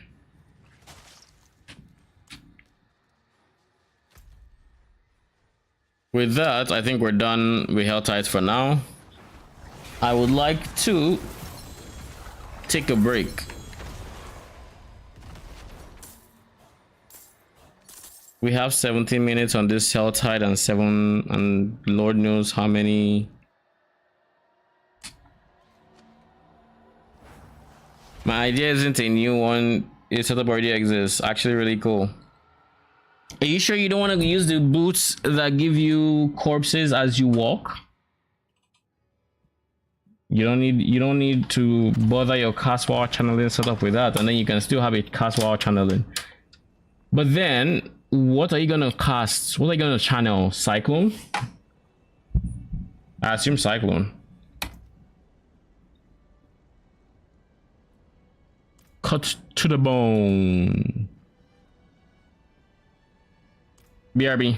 With that, I think we're done with Hell Tides for now. I would like to take a break. We have 17 minutes on this Hell Tide and 7 and Lord knows how many. My idea isn't a new one. Your setup already exists. Actually really cool. Are you sure you don't want to use the boots that give you corpses as you walk? You don't need to bother your cast while channeling setup with that, and then you can still have it cast while channeling. But then what are you gonna cast? What are you gonna channel? Cyclone? I assume Cyclone. Cut to the bone. BRB.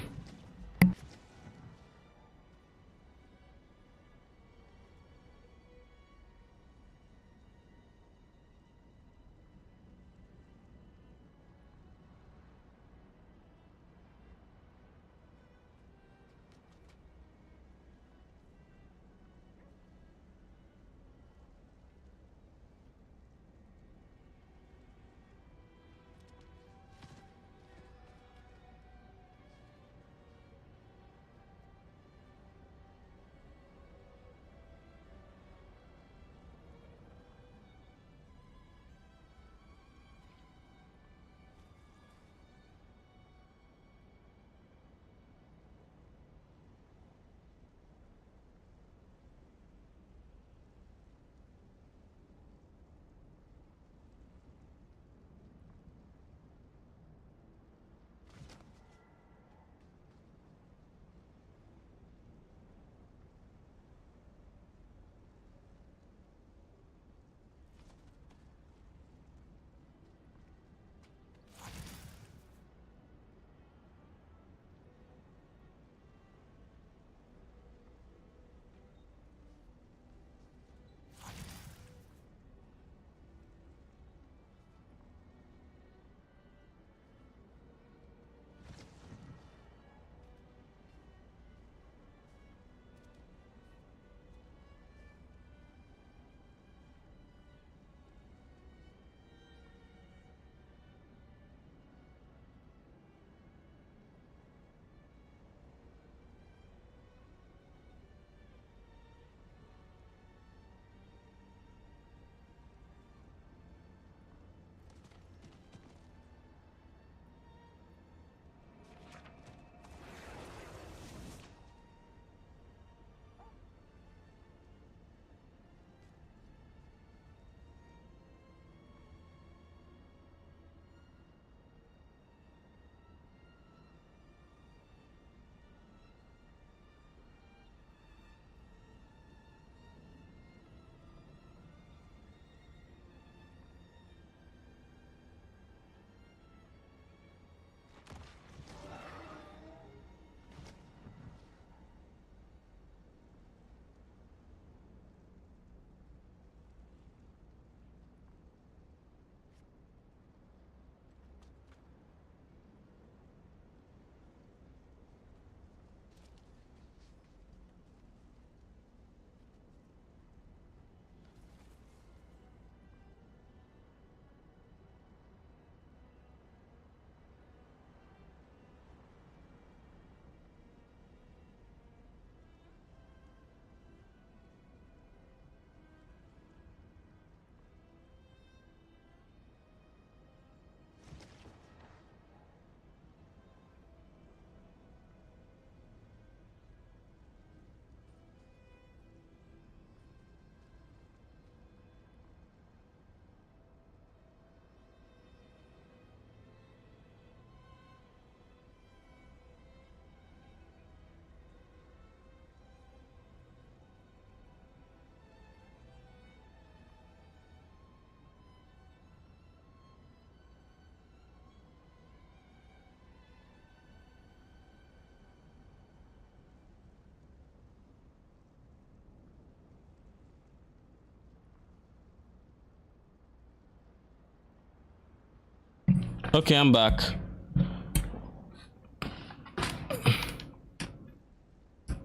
Okay, I'm back.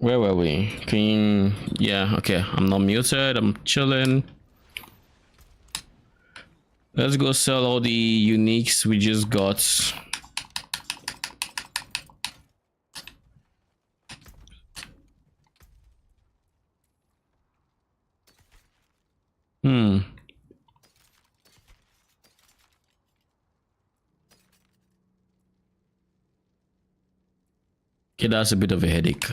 Where were we? Yeah, okay. I'm not muted. I'm chilling. Let's go sell all the uniques we just got. Okay, that's a bit of a headache.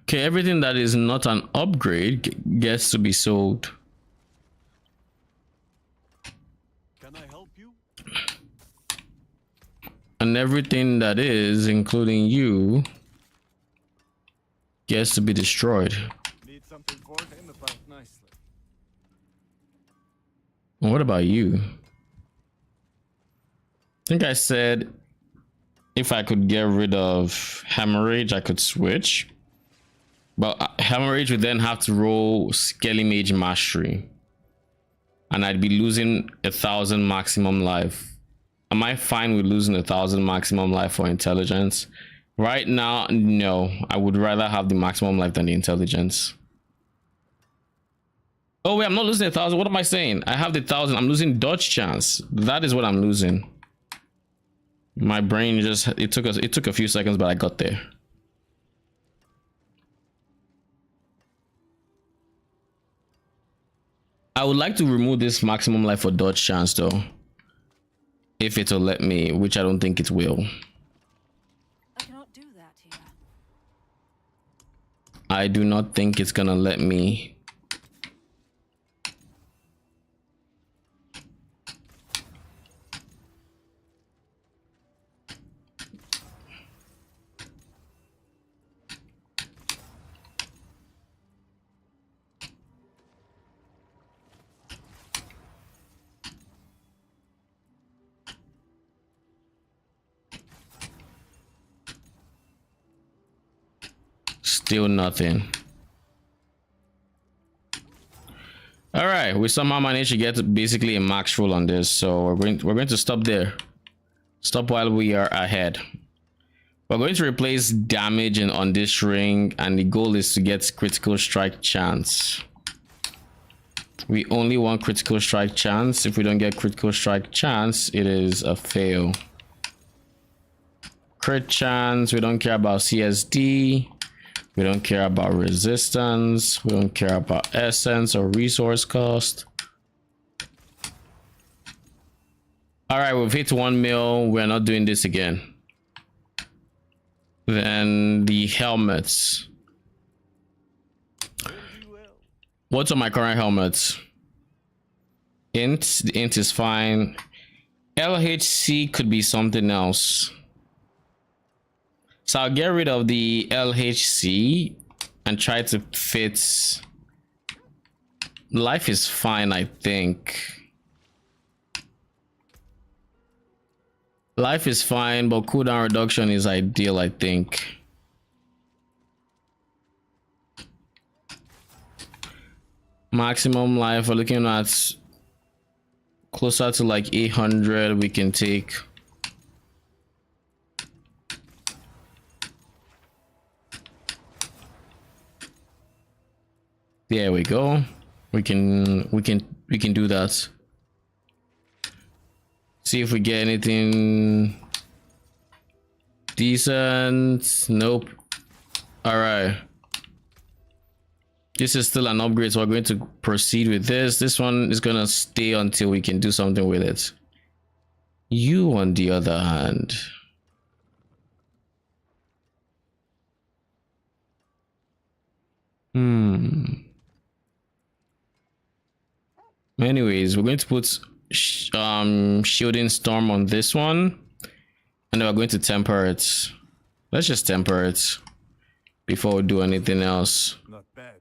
Okay, everything that is not an upgrade gets to be sold. Can I help you? And everything that is, including you, gets to be destroyed. Need something fortified nicely. What about you? I think I said if I could get rid of Hemorrhage, I could switch. But Hemorrhage would then have to roll Skelly Mage Mastery. And I'd be losing 1,000 maximum life. Am I fine with losing 1,000 maximum life for intelligence? Right now, no. I would rather have the maximum life than the intelligence. Oh wait, I'm not losing 1,000. What am I saying? I have the 1,000. I'm losing dodge chance. That is what I'm losing. My brain just it took a few seconds, but I got there. I would like to remove this maximum life for dodge chance though. If it'll let me, which I don't think it will. I cannot do that here. I do not think it's gonna let me. Still nothing. All right, we somehow managed to get basically a max roll on this, so we're going to stop there. Stop while we are ahead. We're going to replace damage on this ring, and the goal is to get critical strike chance. We only want critical strike chance. If we don't get critical strike chance, it is a fail. Crit chance, we don't care about CSD. We don't care about resistance. We don't care about essence or resource cost. All right, we've hit 1 mil. We're not doing this again. Then the helmets. What's on my current helmets? Int. The int is fine. LHC could be something else. So I'll get rid of the LHC and try to fit. Life is fine, I think. Life is fine, but cooldown reduction is ideal, I think. Maximum life, we're looking at closer to like 800 we can take. There we go. We can do that. See if we get anything decent. Nope. All right. This is still an upgrade, so we're going to proceed with this. This one is gonna stay until we can do something with it. You, on the other hand. Anyways, we're going to put shielding storm on this one, and then we're going to temper it. Let's just temper it before we do anything else. Not bad.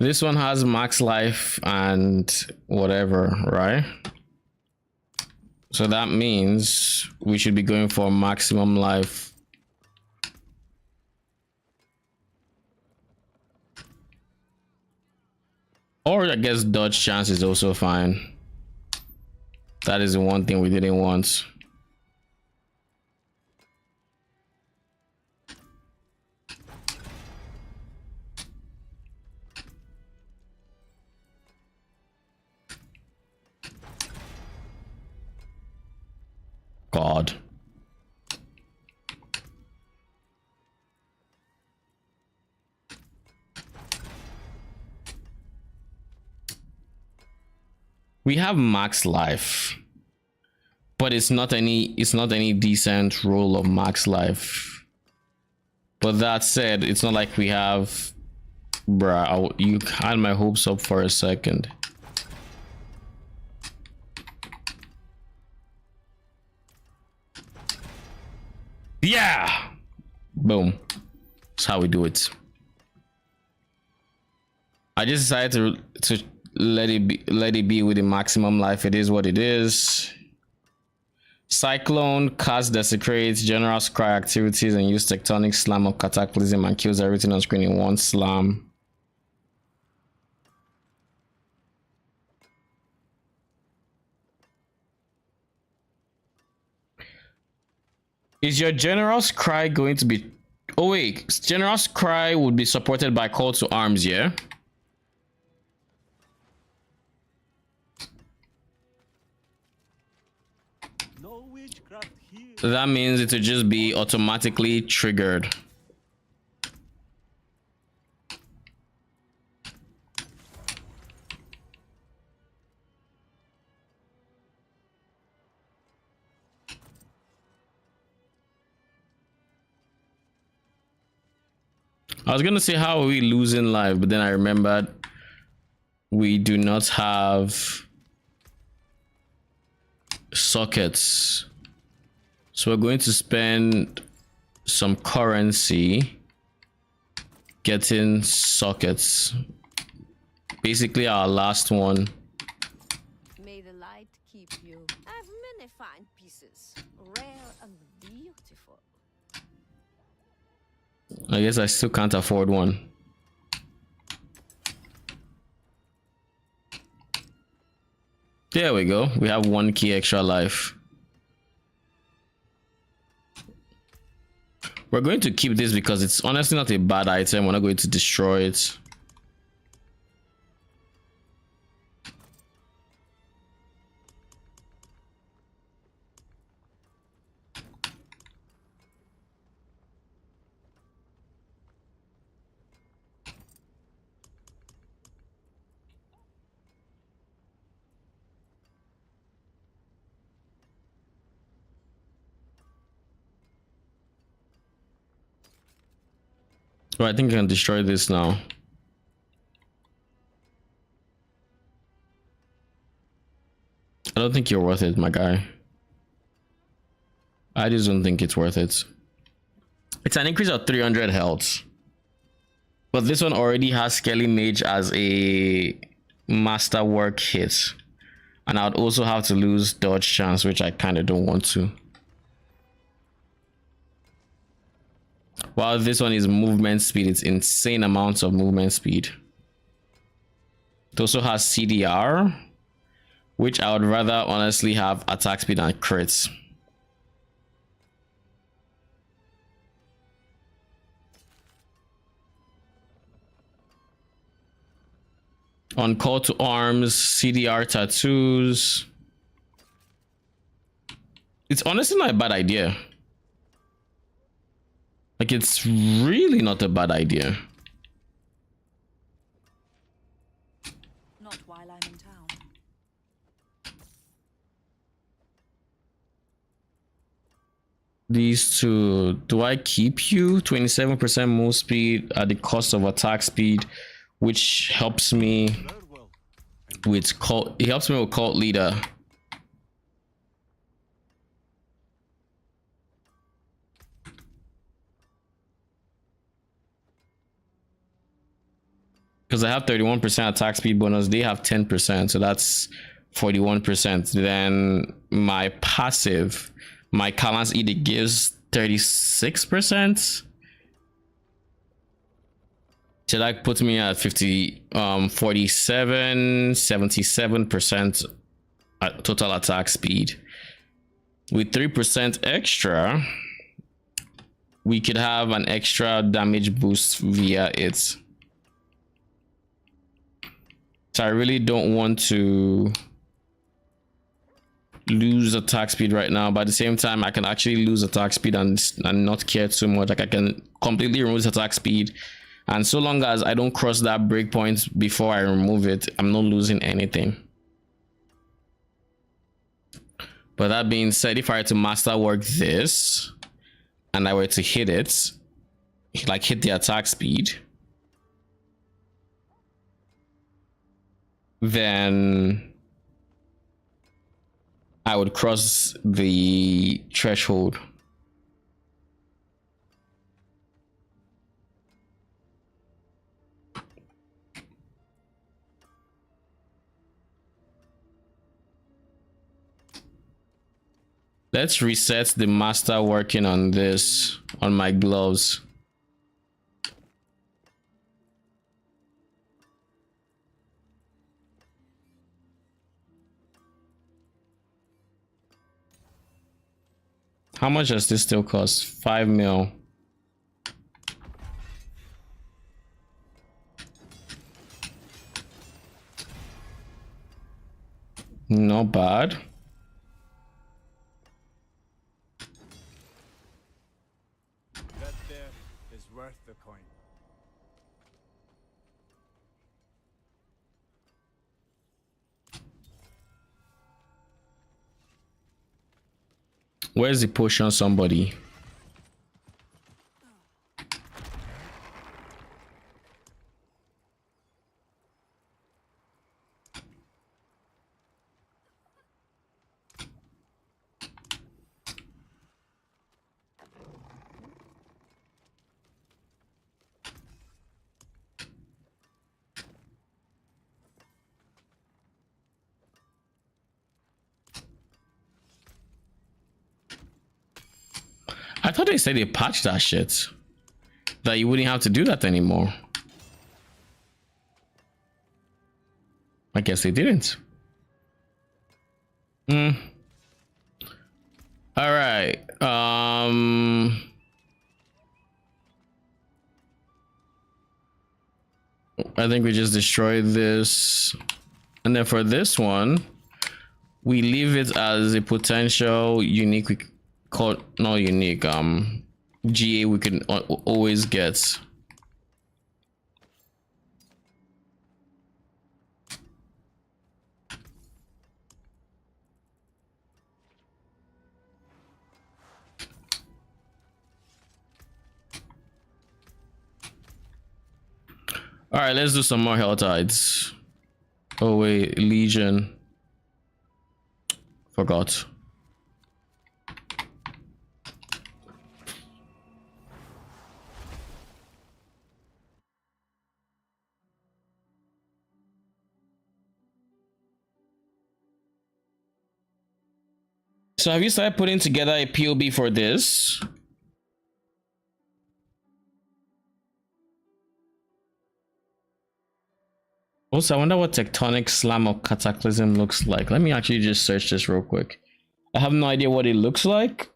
This one has max life and whatever, right? So that means we should be going for maximum life. Or I guess dodge chance is also fine. That is the one thing we didn't want. God. We have max life, but it's not any decent roll of max life. But that said, it's not like we have, bruh, you had my hopes up for a second. Yeah, boom. That's how we do it. I just decided to let it be with the maximum life. It is what it is. Cyclone, cast desecrates, general scry activities, and use tectonic slam of cataclysm and kills everything on screen in one slam. Is your general scry going to be? Oh wait, general scry would be supported by call to arms, yeah? No witchcraft here. So that means it will just be automatically triggered. I was gonna say how are we losing life, but then I remembered we do not have sockets. So we're going to spend some currency getting sockets. Basically our last one. May the light keep you. I have many fine pieces, rare and beautiful. I guess I still can't afford one. There we go. We have 1 key extra life. We're going to keep this because it's honestly not a bad item. We're not going to destroy it. So I think I can destroy this now. I don't think you're worth it, my guy. I just don't think it's worth it. It's an increase of 300 health. But this one already has Skelly Mage as a masterwork hit. And I would also have to lose dodge chance, which I kind of don't want to. While this one is movement speed, it's insane amounts of movement speed. It also has CDR, which I would rather honestly have attack speed and crits. On call to arms, CDR tattoos. It's honestly not a bad idea. Like, it's really not a bad idea. Not while I'm in town. These two, do I keep you? 27% move speed at the cost of attack speed, which helps me Very well. with cult. It helps me with cult leader. because I have 31% attack speed bonus. They have 10%, so that's 41%. Then my passive, my Kalan's Edict gives 36%. So that puts me at 77% total attack speed. With 3% extra, we could have an extra damage boost via it. So I really don't want to lose attack speed right now, but at the same time I can actually lose attack speed and not care too much. Like I can completely remove this attack speed, and so long as I don't cross that breakpoint before I remove it, I'm not losing anything. But that being said, if I were to masterwork this and I were to hit it, like hit the attack speed, then I would cross the threshold. Let's reset the master working on this on my gloves. How much does this still cost? 5 mil. Not bad. That there is worth the coin. Where's the potion, somebody? I thought they said they patched that shit, that you wouldn't have to do that anymore. I guess they didn't. All right. I think we just destroyed this, and then for this one, we leave it as a potential unique. We call not unique. GA we can always get. All right, let's do some more Hell Tides. Oh wait, Legion. Forgot. So have you started putting together a POB for this? Also, I wonder what Tectonic Slam of Cataclysm looks like. Let me actually just search this real quick. I have no idea what it looks like,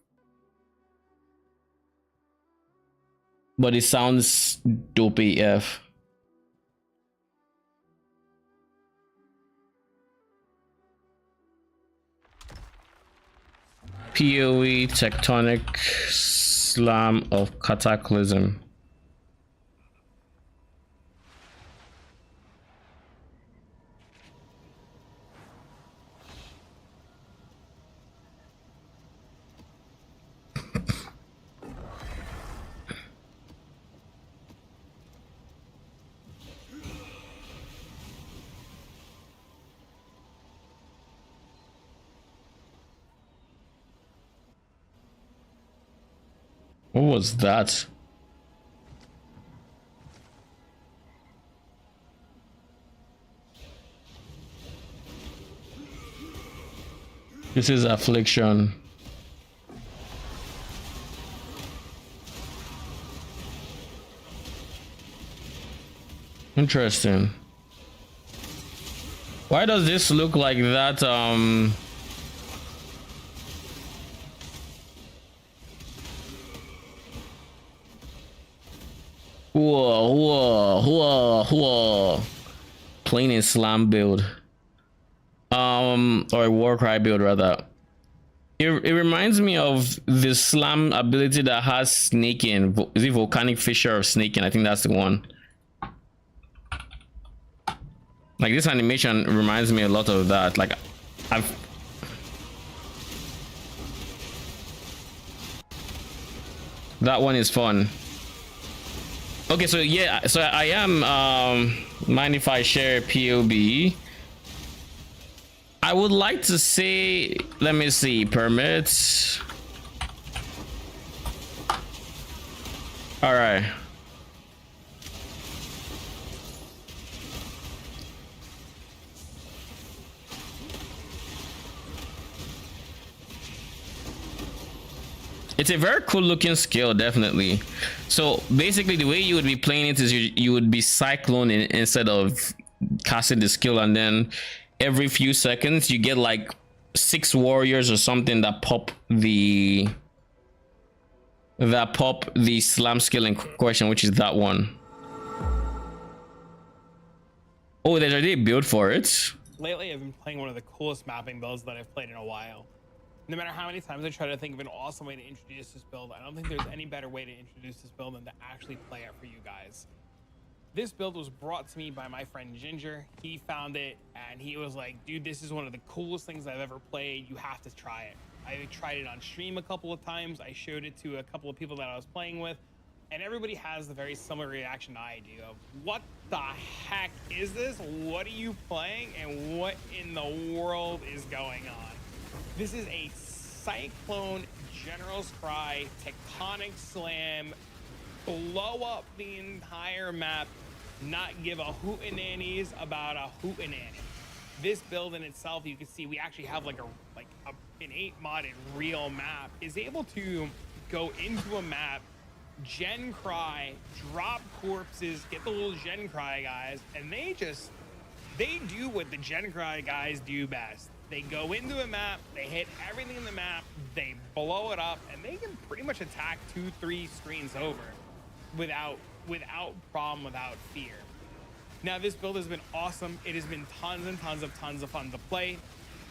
but it sounds dope AF. PoE Tectonic Slam of Cataclysm. What was that? This is affliction. Interesting. Why does this look like that? Whoa. Plain and slam build. Or a Warcry build rather. It reminds me of the slam ability that has snaking. Is it Volcanic Fissure of Snaking? I think that's the one. Like this animation reminds me a lot of that. Like that one is fun. Okay, so yeah, so I am mind if I share POB? I would like to say, let me see, permits. All right. It's a very cool looking skill, definitely. So basically the way you would be playing it is you would be cycloning instead of casting the skill, and then every few seconds you get like 6 warriors or something that pop the slam skill in question, which is that one. Oh, there's already a build for it. Lately I've been playing one of the coolest mapping builds that I've played in a while. No matter how many times I try to think of an awesome way to introduce this build, I don't think there's any better way to introduce this build than to actually play it for you guys. This build was brought to me by my friend Ginger. He found it and he was like, dude, this is one of the coolest things I've ever played. You have to try it. I tried it on stream a couple of times. I showed it to a couple of people that I was playing with, and everybody has the very similar reaction I do of, what the heck is this? What are you playing? And what in the world is going on? This is a Cyclone General's Cry Tectonic Slam, blow up the entire map, not give a hootenannies about a hootenanny. This build in itself, you can see we actually have like an 8 modded real map, is able to go into a map, gen cry, drop corpses, get the little gen cry guys, and they do what the gen cry guys do best. They go into a map, they hit everything in the map, they blow it up, and they can pretty much attack 2-3 screens over without problem, without fear. Now this build has been awesome. It has been tons and tons of fun to play.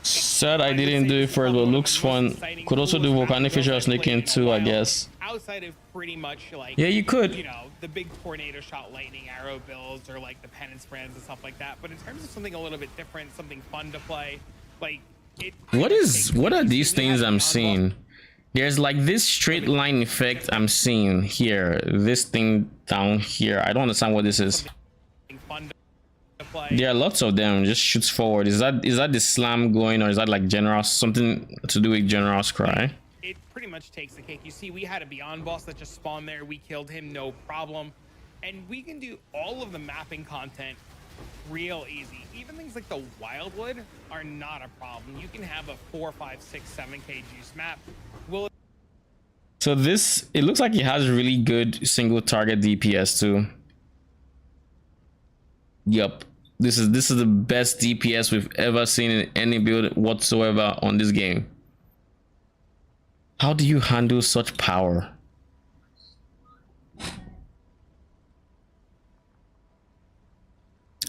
Said I didn't do it first, but looks fun. Could also do Volcanic Fissure of Snaking too, I guess. Outside of pretty much like, yeah, you could, you know, the big tornado shot lightning arrow builds or like the penance brands and stuff like that. But in terms of something a little bit different, something fun to play, like what are these things I'm seeing? There's like this straight line effect I'm seeing here, this thing down here. I don't understand what this is. There are lots of them. Just shoots forward. Is that the slam going, or is that like general, something to do with General's Cry? It pretty much takes the cake. You see, we had a Beyond boss that just spawned there. We killed him, no problem. And we can do all of the mapping content real easy. Even things like the Wildwood are not a problem. You can have a 4, 5, 6, 7k juice map. So this, it looks like it has really good single target DPS too. Yup. This is the best DPS we've ever seen in any build whatsoever on this game. How do you handle such power?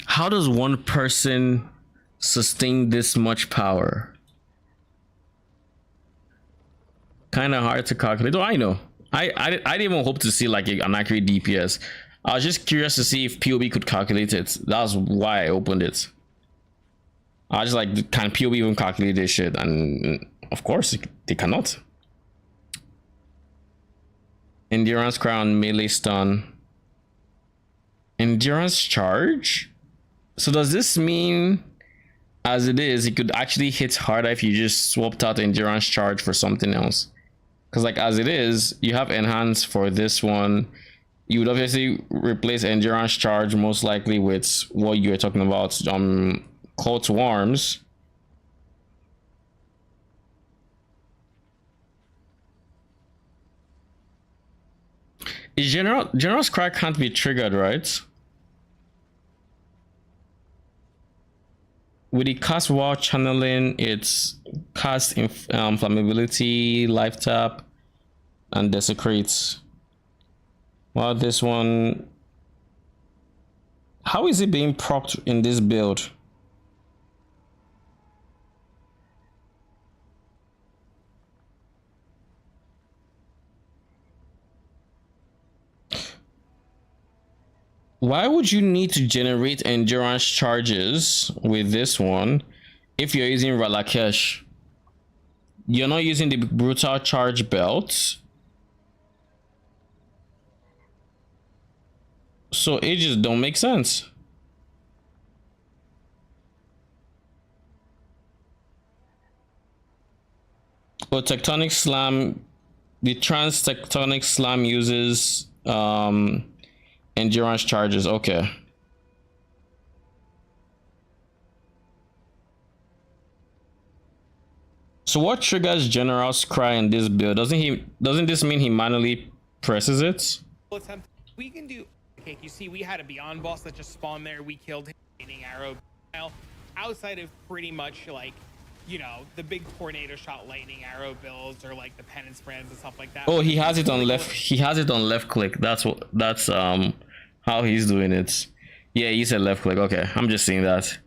How does one person sustain this much power? Kind of hard to calculate. Oh, I know. I didn't even hope to see like an accurate DPS. I was just curious to see if POB could calculate it. That's why I opened it. I was just like, can POB even calculate this shit? And of course, they cannot. Endurance Crown, melee stun. Endurance charge? So does this mean, as it is, it could actually hit harder if you just swapped out endurance charge for something else? Because like as it is, you have enhance for this one. You would obviously replace endurance charge most likely with what you were talking about, cult worms. General's Cry can't be triggered, right? With the cast while channeling, it's cast inflammability, life tap, and desecrates. While this one, how is it being procced in this build? Why would you need to generate endurance charges with this one if you're using Ralakesh? You're not using the brutal charge belt. So it just don't make sense. But Tectonic Slam, the Trans Tectonic Slam uses endurance charges. Okay. So what triggers General's Cry in this build? Doesn't this mean he manually presses it? Attempt. We can do. Okay, you see, we had a Beyond boss that just spawned there. We killed him. Lightning Arrow. Outside of pretty much like, you know, the big tornado shot lightning arrow builds or like the penance brands and stuff like that. Oh, he has it on left. He has it on left click. That's how he's doing it. Yeah, he said left click. Okay, I'm just seeing that.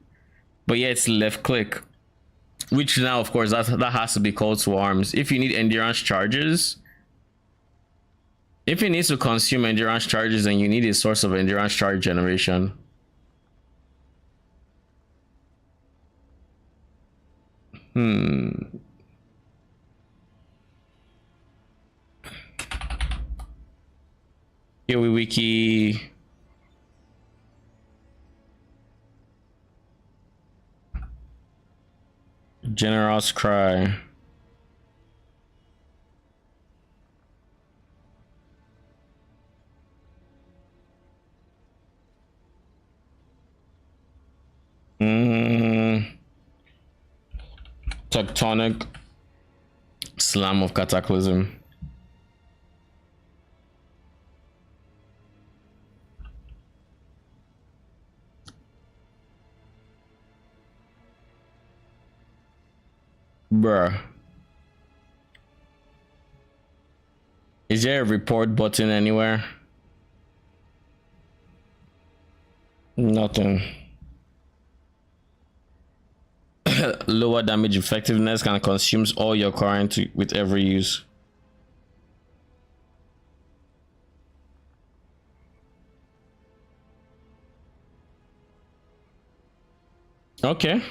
But yeah, it's left click. Which now, of course, that has to be called to arms. If you need endurance charges, if it needs to consume endurance charges, then you need a source of endurance charge generation. Here we wiki. General's Cry. Tectonic Slam of Cataclysm. Bruh. Is there a report button anywhere? Nothing. Lower damage effectiveness can consumes all your current with every use. Okay.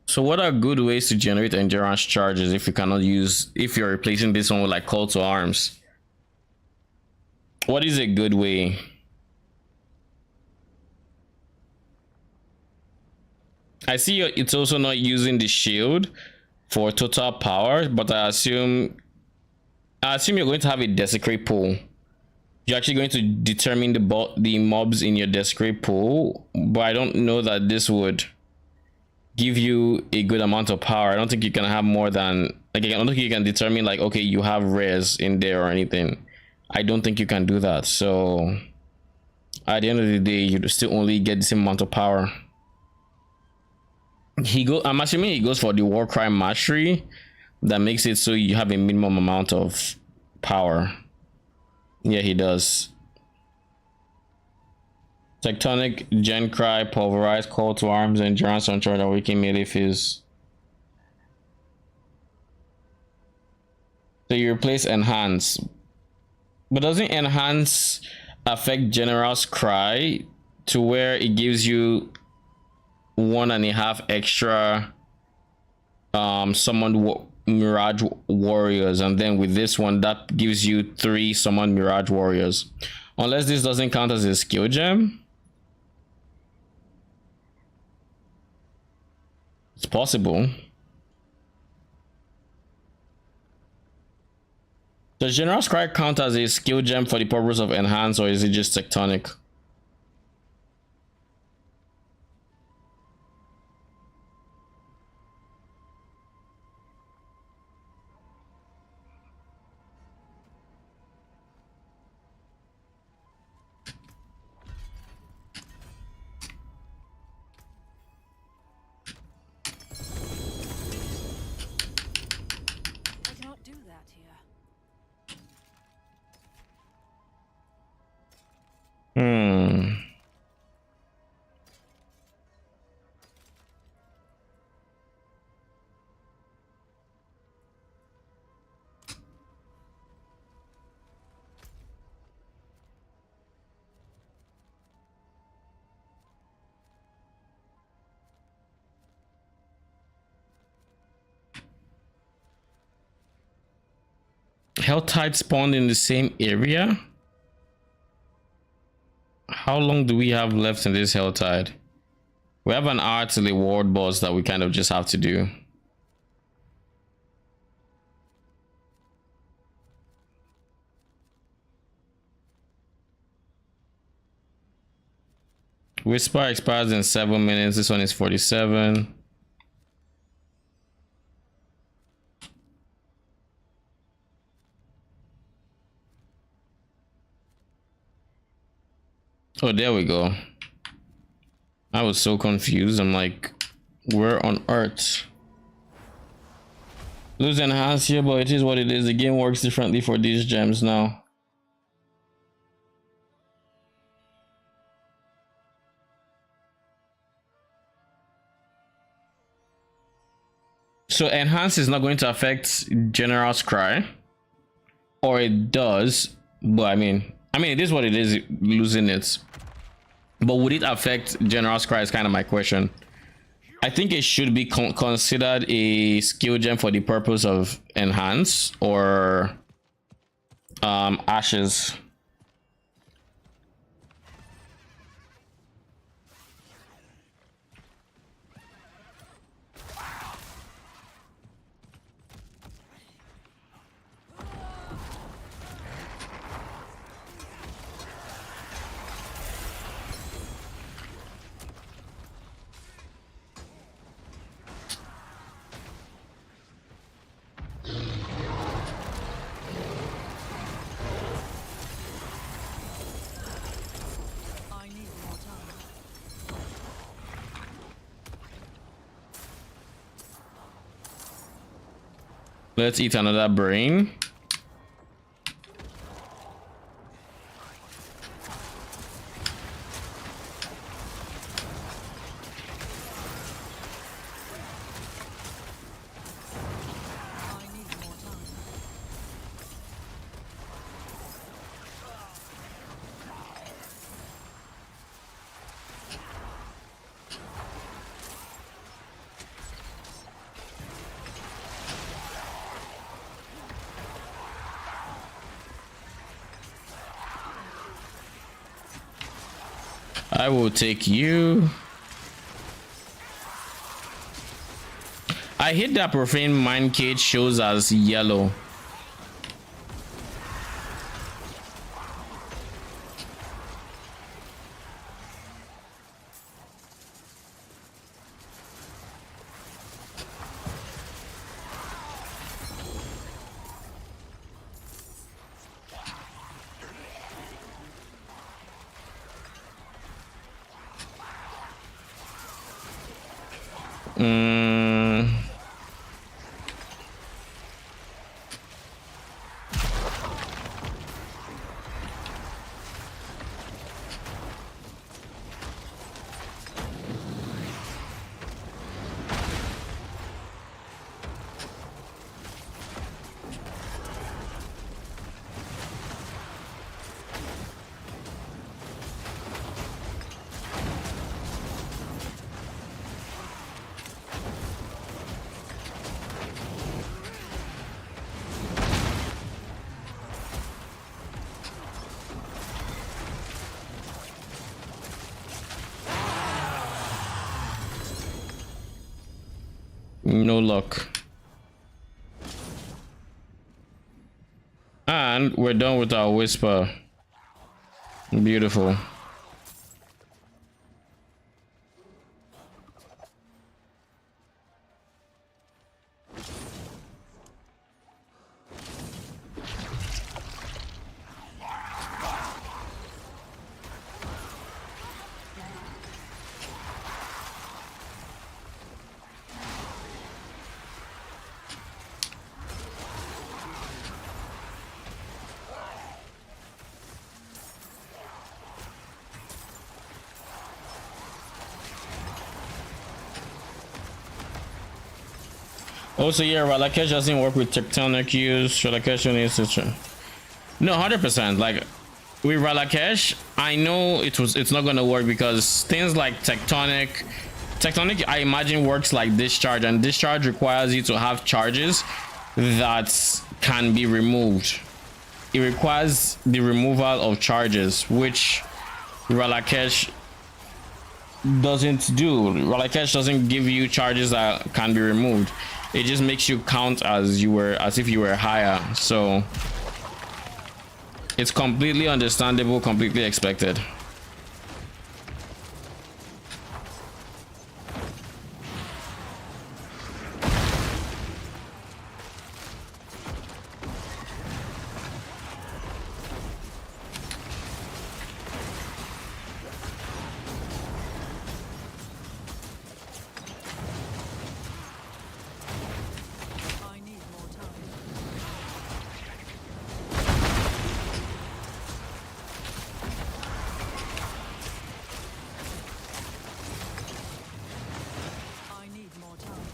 So what are good ways to generate endurance charges if you cannot use, if you're replacing this one with like call to arms? What is a good way? I see it's also not using the shield for total power, but I assume you're going to have a desecrate pool. You're actually going to determine the mobs in your desecrate pool, but I don't know that this would give you a good amount of power. I don't think you can have more than, like, I don't think you can determine like, okay, you have res in there or anything. I don't think you can do that. So at the end of the day, you still only get the same amount of power. I'm assuming he goes for the Warcry mastery that makes it so you have a minimum amount of power. Yeah, he does. Tectonic, Gen Cry, Pulverize, Call to Arms, Endurance, Uncharted, Awakening, Melee Fizz. So you replace Enhance. But doesn't Enhance affect General's Cry to where it gives you 1.5 extra summoned Mirage Warriors, and then with this one that gives you 3 summoned Mirage Warriors, unless this doesn't count as a skill gem? It's possible. Does General's Cry count as a skill gem for the purpose of Enhance, or is it just Tectonic? Helltide spawned in the same area? How long do we have left in this Helltide? We have an hour till the ward boss that we kind of just have to do. Whisper expires in 7 minutes. This one is 47. Oh, there we go. I was so confused. I'm like, where on earth? Lose enhance here, but it is what it is. The game works differently for these gems now. So enhance is not going to affect General's Cry, or it does, but I mean it is what it is, losing it. But would it affect General's Cry is kind of my question. I think it should be considered a skill gem for the purpose of enhance or ashes. Let's eat another brain. I will take you. I hate that Profane Mind Cage shows as yellow. No luck. And we're done with our whisper. Beautiful. Also, yeah, Ralakesh doesn't work with tectonic use. Ralakesh needs to. No, 100%. Like with Ralakesh, I know it's not gonna work because things like tectonic, I imagine works like discharge, and discharge requires you to have charges that can be removed. It requires the removal of charges, which Ralakesh doesn't do. Ralakesh doesn't give you charges that can be removed. It just makes you count as if you were higher. So it's completely understandable, completely expected. I need more time. I need more time.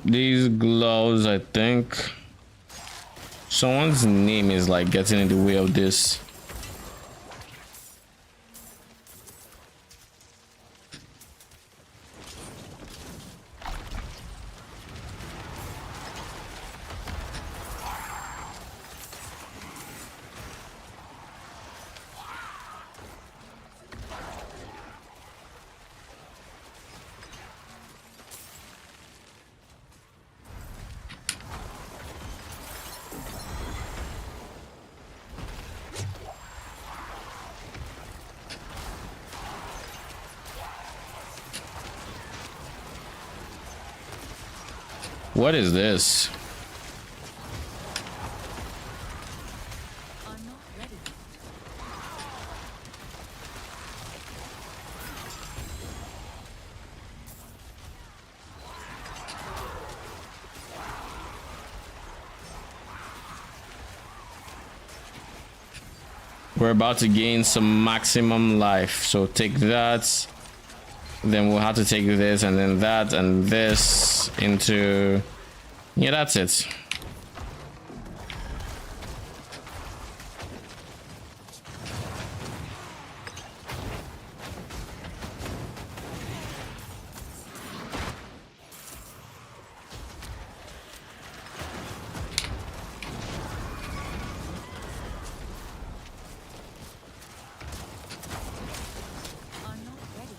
These gloves, I think someone's name is like getting in the way of this. What is this? I'm not ready. We're about to gain some maximum life, so take that, then we'll have to take this and then that and this into, yeah, that's it. I'm not ready.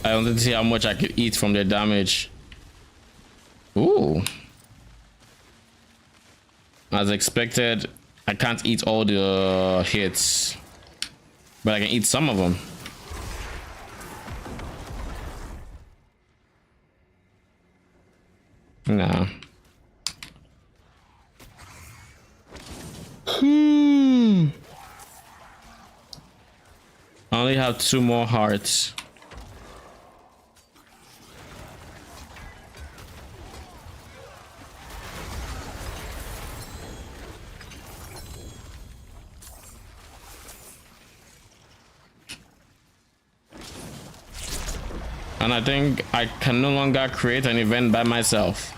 I wanted to see how much I could eat from their damage. Ooh. As expected, I can't eat all the hits, but I can eat some of them. Nah. I only have 2 more hearts. And I think I can no longer create an event by myself.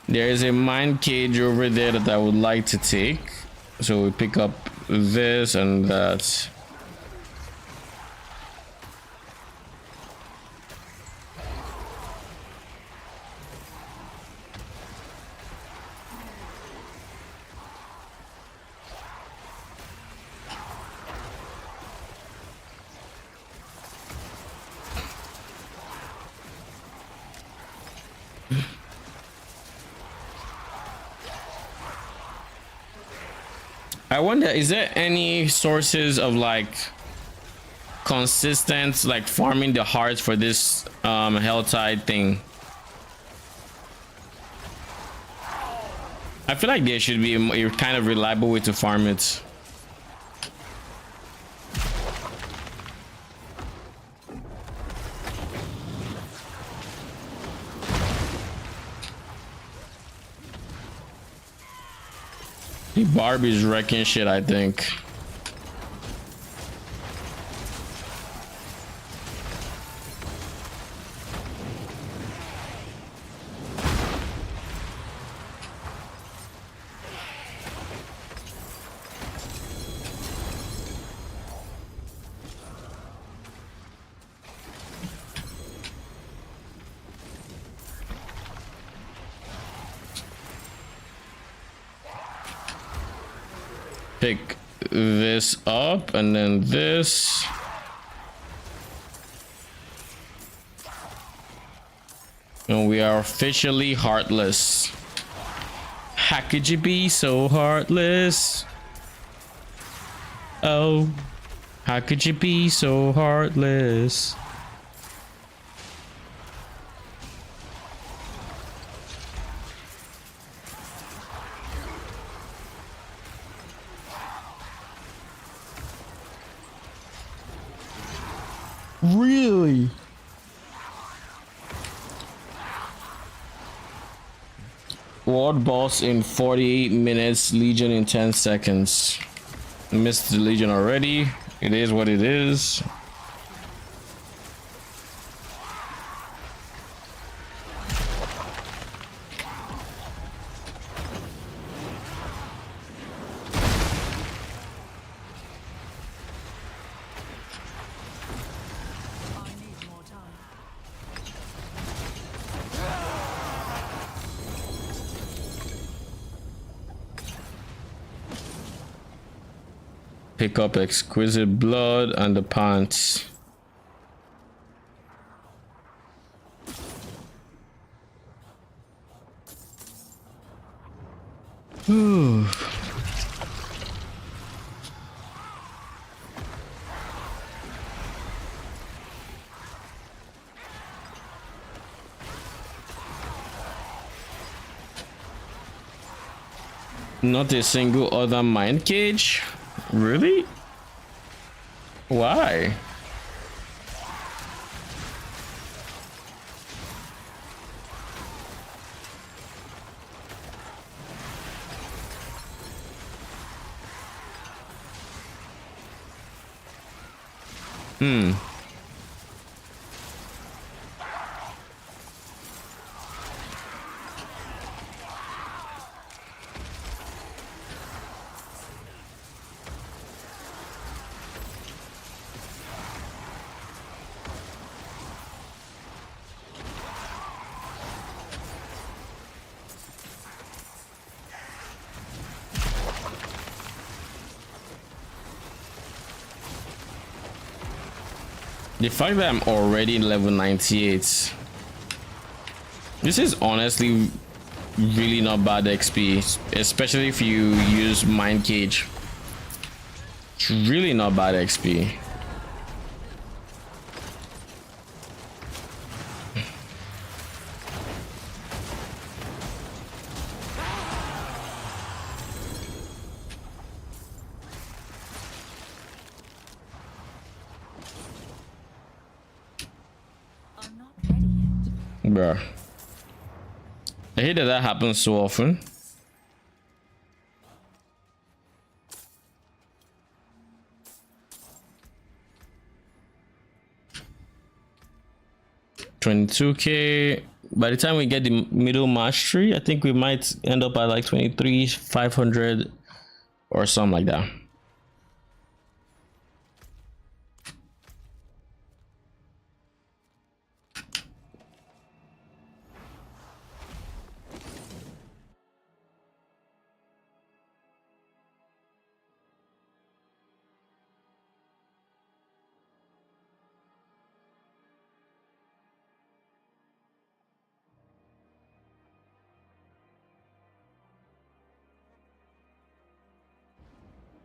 There is a mine cage over there that I would like to take. So we pick up this and that. I wonder, is there any sources of like consistent like farming the hearts for this Helltide thing? I feel like there should be a kind of reliable way to farm it. Barbie's wrecking shit, I think. Pick this up and then this. And we are officially heartless. How could you be so heartless? Oh, how could you be so heartless? Really? World boss in 48 minutes, Legion in 10 seconds. Missed the Legion already. It is what it is. I need more time. Pick up exquisite blood and the pants. Whew. Not a single other mind cage? Really? Why? The fact that I'm already level 98. This is honestly really not bad XP, especially if you use Mind Cage. It's really not bad XP. I'm not ready yet. Bruh. I hate that that happens so often. $22K. By the time we get the middle mastery, I think we might end up at like 23,500 or something like that.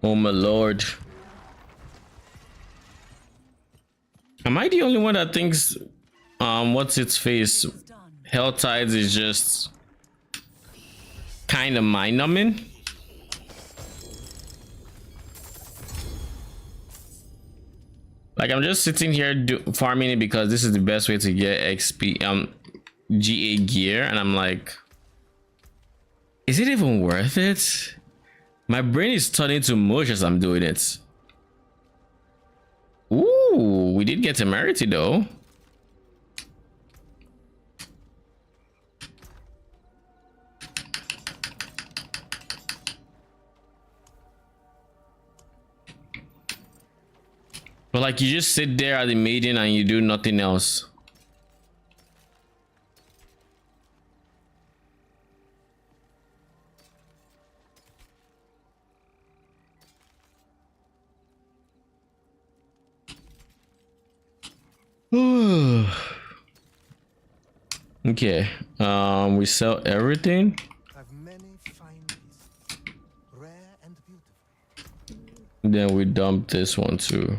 Oh my lord. Am I the only one that thinks what's its face? Hell Tides is just kind of mind numbing? Like I'm just sitting here farming it because this is the best way to get XP GA gear, and I'm like, is it even worth it? My brain is turning to mush as I'm doing it. Ooh, we did get temerity though. But like you just sit there at the meeting and you do nothing else. Okay, we sell everything. Have many fine pieces, rare and beautiful. Then we dump this one too.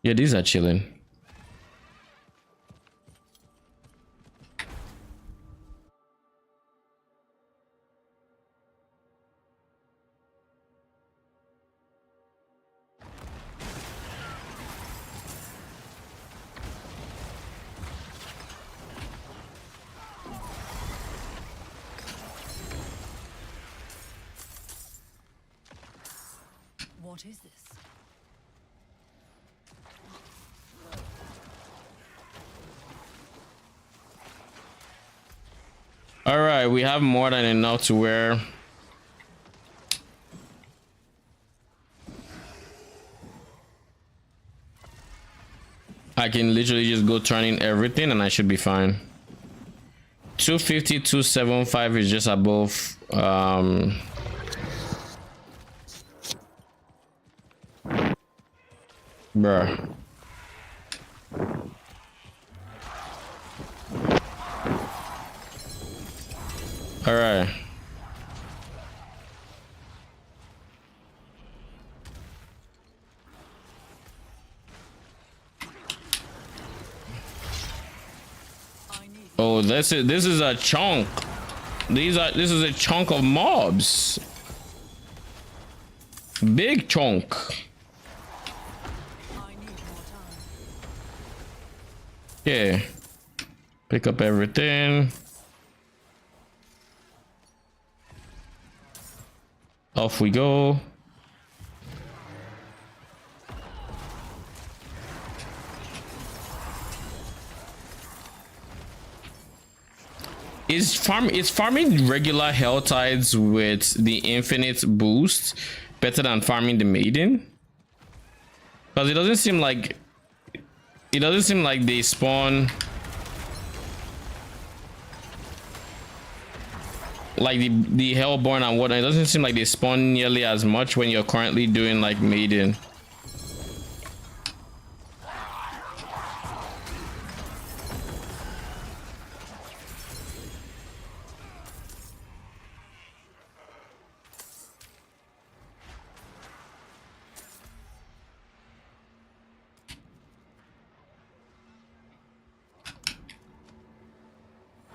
Yeah, these are chilling. What is this? All right, we have more than enough to wear. I can literally just go turn in everything and I should be fine. 250, 275 is just above bruh. All right. Oh, this is a chunk. This is a chunk of mobs. Big chunk. I need more time. Yeah. Pick up everything. Off we go. Is farming regular hell tides with the infinite boost better than farming the maiden? Because it doesn't seem like they spawn like the hellborn and whatnot. It doesn't seem like they spawn nearly as much when you're currently doing like maiden.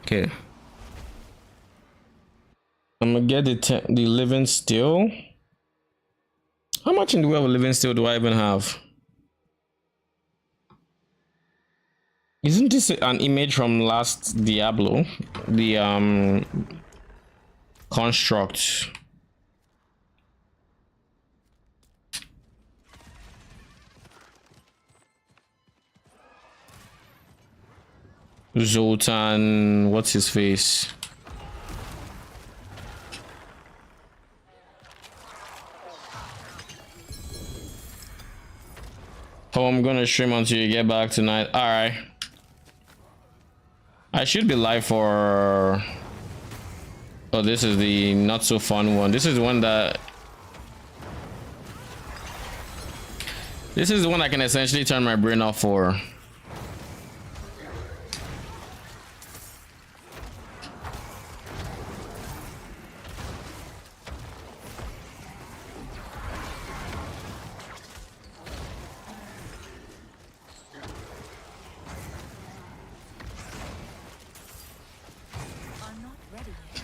Okay. I'm gonna get the living steel. How much in the way of living steel do I even have? Isn't this an image from last Diablo? The construct. Zoltan, what's his face? Oh, I'm gonna stream until you get back tonight. All right. I should be live for. Oh, this is the not so fun one. This is the one that. This is the one I can essentially turn my brain off for. I'm not ready yet.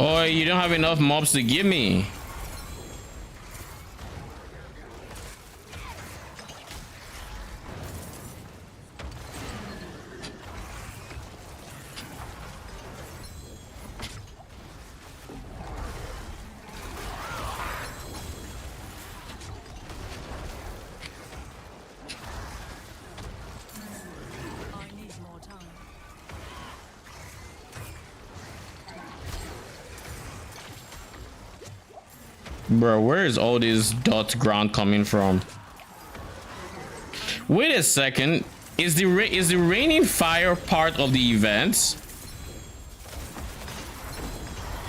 Oh, you don't have enough mobs to give me. I need more time. Bro, where is all this dot ground coming from? Wait a second. Is the raining fire part of the event?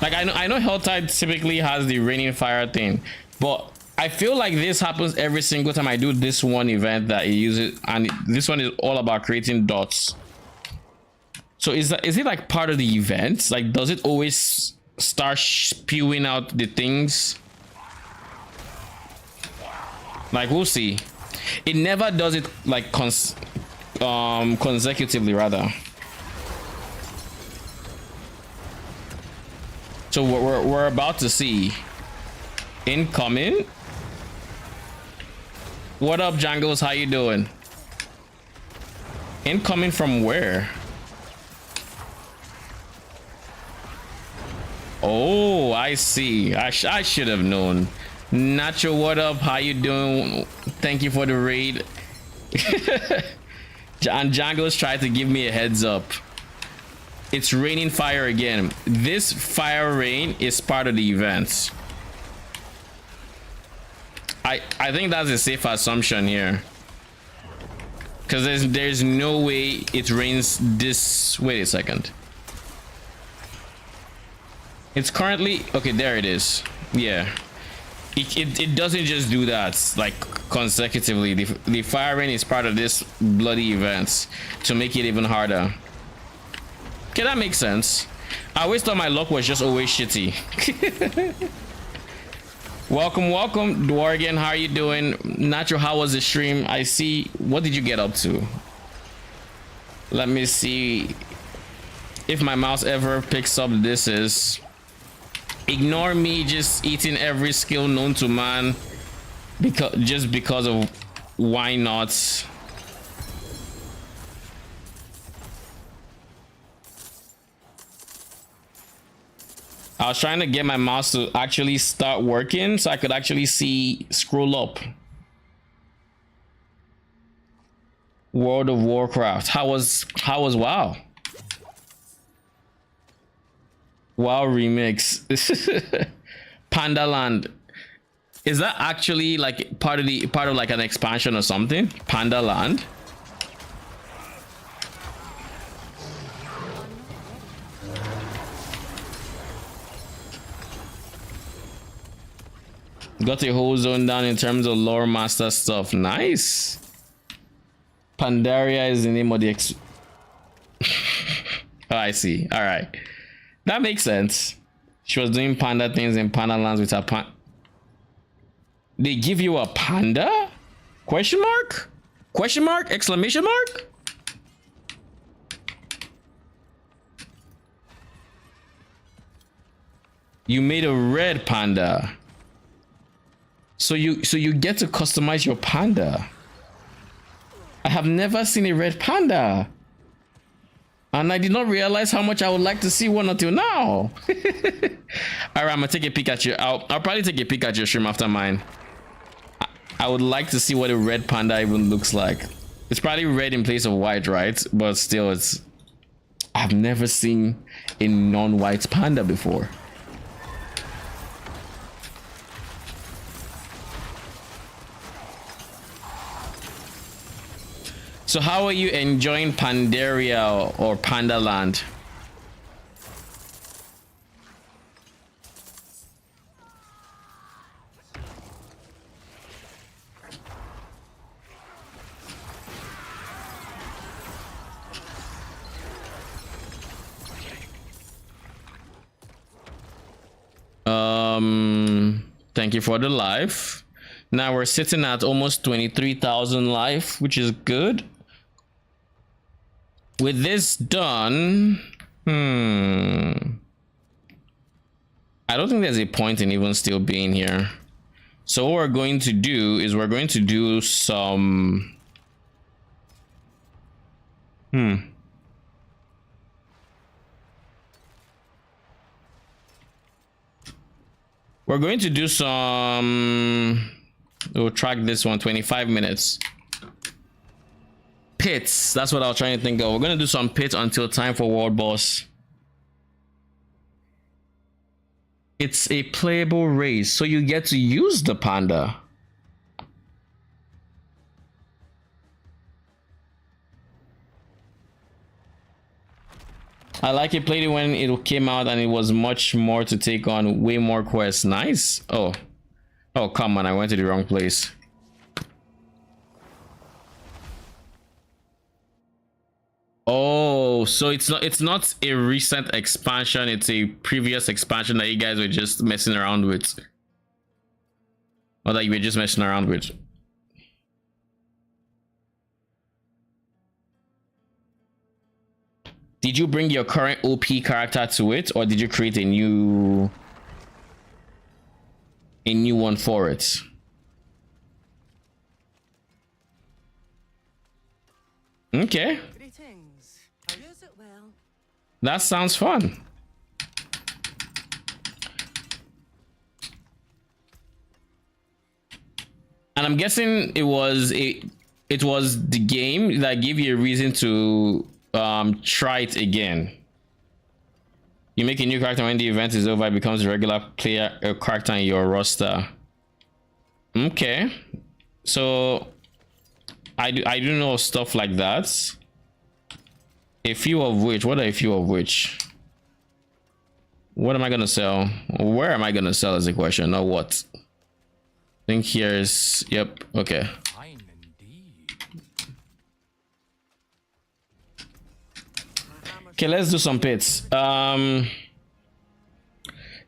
Like I know Helltide typically has the raining fire thing, but I feel like this happens every single time I do this one event that it uses, and this one is all about creating dots. So is it like part of the event? Like, does it always start spewing out the things? Like, we'll see. It never does it like consecutively, rather. So we're about to see. Incoming. What up, Jangles? How you doing? Incoming from where? Oh, I see. I should have known. Nacho, what up? How you doing? Thank you for the raid. And Jangles tried to give me a heads up. It's raining fire again. This fire rain is part of the event. I think that's a safe assumption here, because there's no way it rains this. Wait a second. It's currently okay. There it is. Yeah. It doesn't just do that like consecutively. The fire rain is part of this bloody event to make it even harder. Okay, that makes sense. I always thought my luck was just always shitty. welcome Dwargen. How are you doing? Natural, how was the stream? I see. What did you get up to? Let me see if my mouse ever picks up this is. Ignore me just eating every skill known to man because of why not. I was trying to get my mouse to actually start working so I could actually see scroll up. World of Warcraft. How was WoW? WoW remix. Panda Land. Is that actually like part of like an expansion or something? Panda Land. Got your whole zone down in terms of lore master stuff. Nice. Pandaria is the name of the oh, I see. All right. That makes sense. She was doing panda things in Panda Lands with her They give you a panda? Question mark? Question mark? Exclamation mark? You made a red panda. So you get to customize your panda. I have never seen a red panda. And I did not realize how much I would like to see one until now. All right, I'm gonna take a peek at you. I'll probably take a peek at your stream after mine. I would like to see what a red panda even looks like. It's probably red in place of white, right? But still, I've never seen a non-white panda before. So how are you enjoying Pandaria or Panda Land? Thank you for the live. Now we're sitting at almost 23,000 live, which is good. With this done, I don't think there's a point in even still being here. So what we're going to do is we're going to do some we're going to do some, we'll track this one, 25 minutes. Pits, that's what I was trying to think of. We're gonna do some pits until time for world boss. It's a playable race, so you get to use the panda. I like it. Played it when it came out and it was much more to take on, way more quests. Nice. Oh come on, I went to the wrong place. Oh, so it's not a recent expansion, it's a previous expansion that you guys were just messing around with. Or that you were just messing around with. Did you bring your current OP character to it, or did you create a new one for it? Okay. Greetings. I use it well. That sounds fun. And I'm guessing it was the game that gave you a reason to try it again. You make a new character when the event is over, it becomes a regular player character in your roster. Okay. So I do know stuff like that. A few of which, what are a few of which? What am I gonna sell? Where am I gonna sell is the question, not what. I think here's, yep, okay. Fine indeed. Okay, let's do some pits.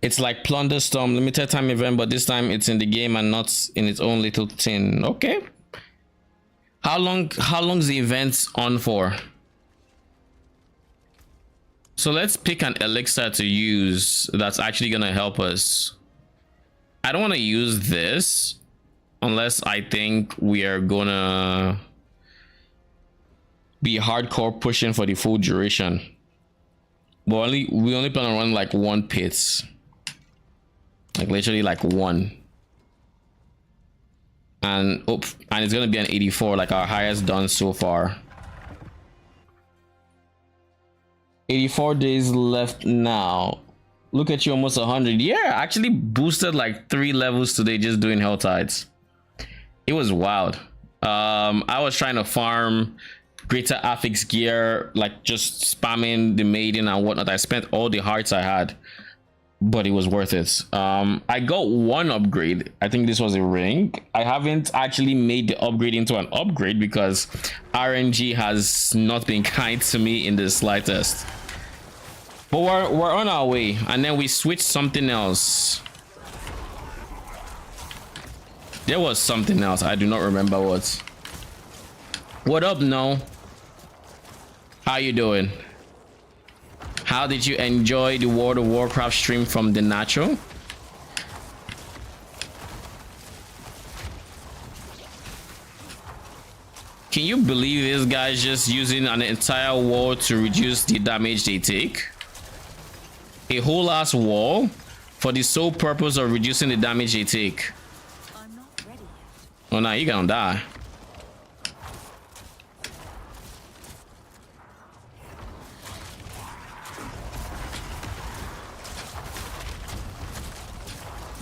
It's like Plunder Storm, limited time event, but this time it's in the game and not in its own little tin. Okay. How long's the event on for? So let's pick an elixir to use that's actually gonna help us. I don't want to use this unless I think we are gonna be hardcore pushing for the full duration. But we only plan on running like one pit, like literally like one, and it's gonna be an 84, like our highest done so far. 84 days left now. Look at you, almost 100. Yeah, actually boosted like 3 levels today just doing Hell Tides. It was wild. I was trying to farm greater affix gear, like just spamming the maiden and whatnot. I spent all the hearts I had, but it was worth it. I got one upgrade. I think this was a ring. I haven't actually made the upgrade into an upgrade because RNG has not been kind to me in the slightest. But we're on our way, and then we switched something else. There was something else. I do not remember what. What up, No? How you doing? How did you enjoy the World of Warcraft stream from the Nacho? Can you believe this guy's just using an entire wall to reduce the damage they take? A whole ass wall for the sole purpose of reducing the damage they take. I'm not ready yet. Oh, now you're gonna die.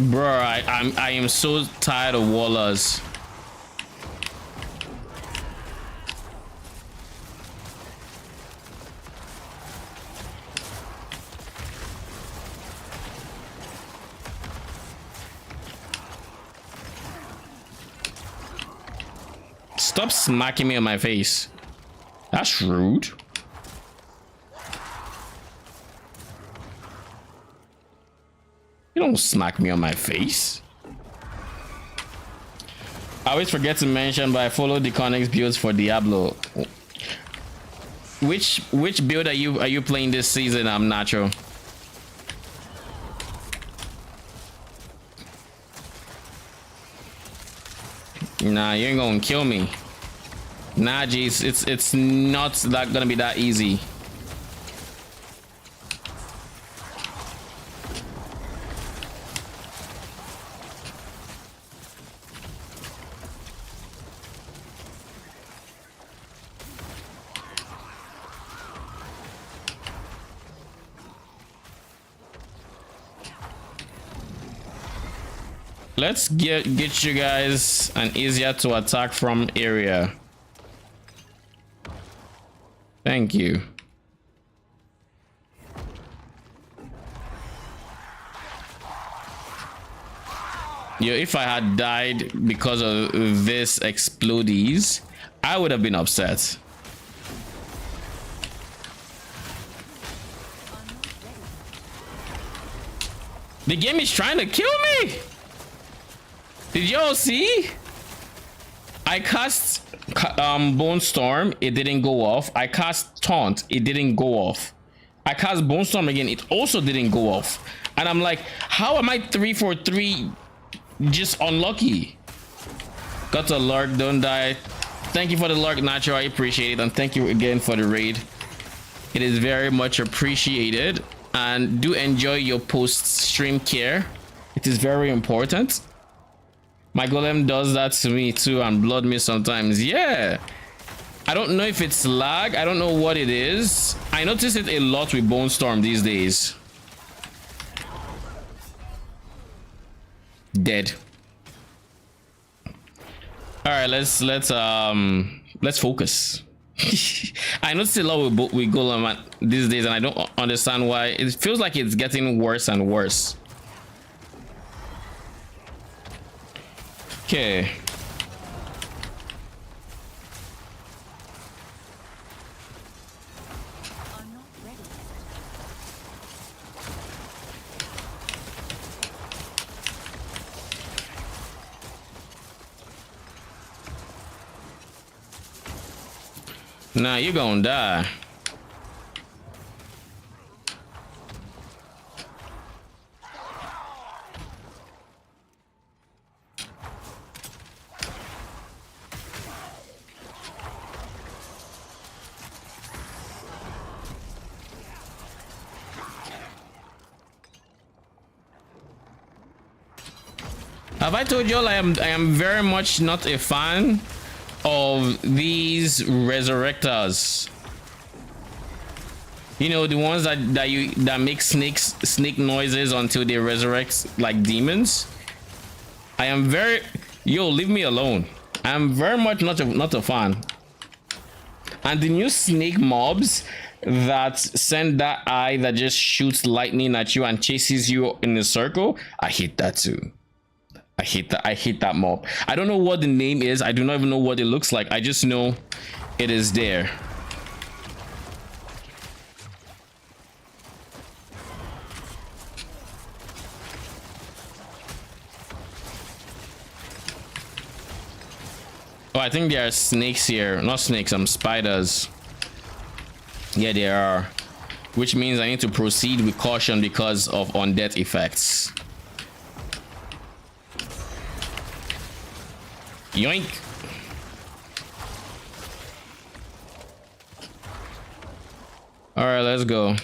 Bro, I am so tired of wallers. Stop smacking me on my face. That's rude. You don't smack me on my face. I always forget to mention, but I follow the Connex builds for Diablo. Which build are you playing this season? I'm Nacho. Nah, you ain't gonna kill me. Nah, jeez, it's not that gonna be that easy. Let's get you guys an easier to attack from area. Thank you. Yo, if I had died because of this explodies, I would have been upset. The game is trying to kill me. Did y'all see? I cast Bone Storm, it didn't go off. I cast Taunt, it didn't go off. I cast Bone Storm again, it also didn't go off. And I'm like, how am I 3 for 3 just unlucky? Got a lurk, don't die. Thank you for the lurk, Nacho, I appreciate it. And thank you again for the raid. It is very much appreciated. And do enjoy your post-stream care. It is very important. My golem does that to me too, and blood me sometimes. Yeah, I don't know if it's lag, I don't know what it is. I notice it a lot with Bone Storm these days. Dead. All right, let's focus. I notice a lot with golem these days, and I don't understand why. It feels like it's getting worse and worse. Okay. I'm not ready yet. Nah, you gonna die. Have I told y'all I am very much not a fan of these resurrectors? You know, the ones that make snake noises until they resurrect like demons. I am very leave me alone. I am very much not a fan. And the new snake mobs that send that eye that just shoots lightning at you and chases you in a circle, I hate that too. I hate that mob. I don't know what the name is. I do not even know what it looks like. I just know it is there. Oh, I think there are snakes here. Not snakes, spiders. Yeah, there are. Which means I need to proceed with caution because of undead effects. Yoink. All right, let's go.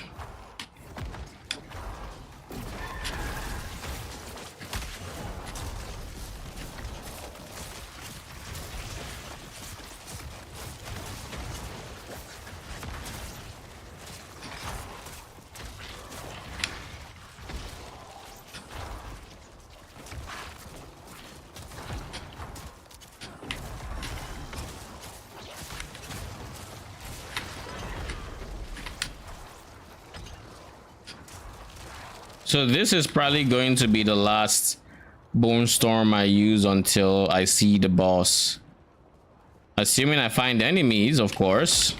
So this is probably going to be the last Bone Storm I use until I see the boss. Assuming I find enemies, of course.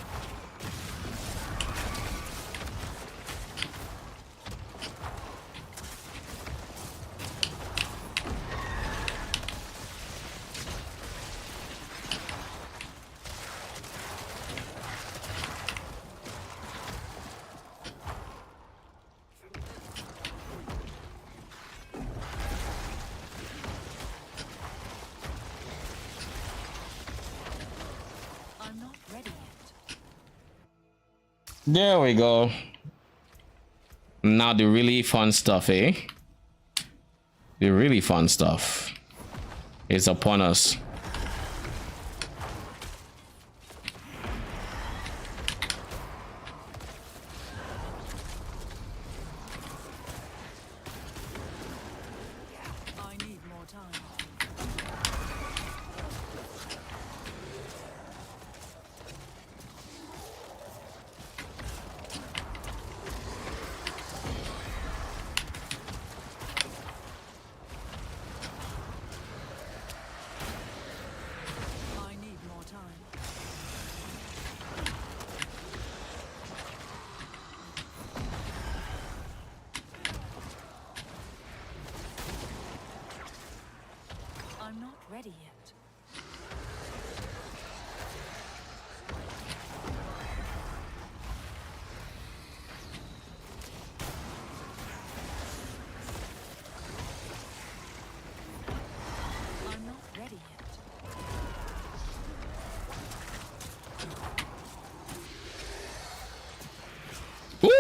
There we go. Now the really fun stuff, eh? The really fun stuff is upon us. I need more time. I need more time. I'm not ready yet. I'm not ready yet. Woo!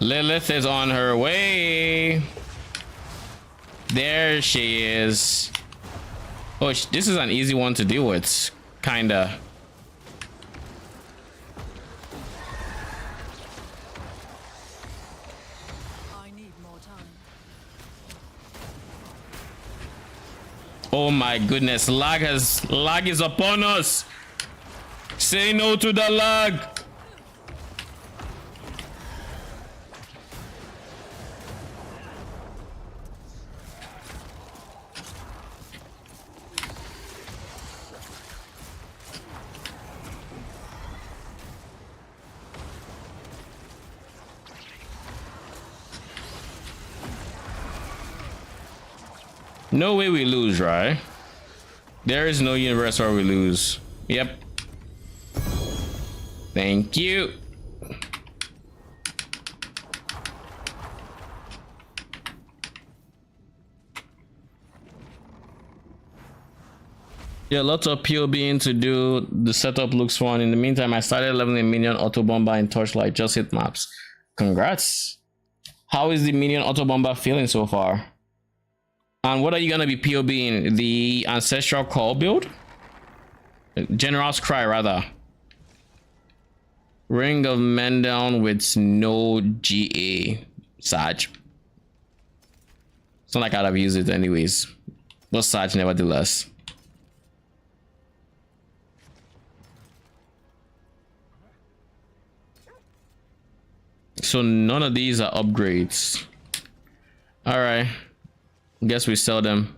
Lilith is on her way. There she is. Oh, this is an easy one to deal with, kinda. I need more time. Oh my goodness, lag is upon us. Say no to the lag. No way we lose, right? There is no universe where we lose. Yep. Thank you. Yeah, lots of POBing to do. The setup looks fun. In the meantime, I started leveling minion auto bomber and torchlight. Just hit maps. Congrats. How is the minion auto bomber feeling so far? And what are you gonna be POBing? The ancestral call build? General's Cry, rather. Ring of Mendown with no GA. Sag. It's not like I'd have used it anyways. But Sag nevertheless. So none of these are upgrades. Alright. Guess we sell them.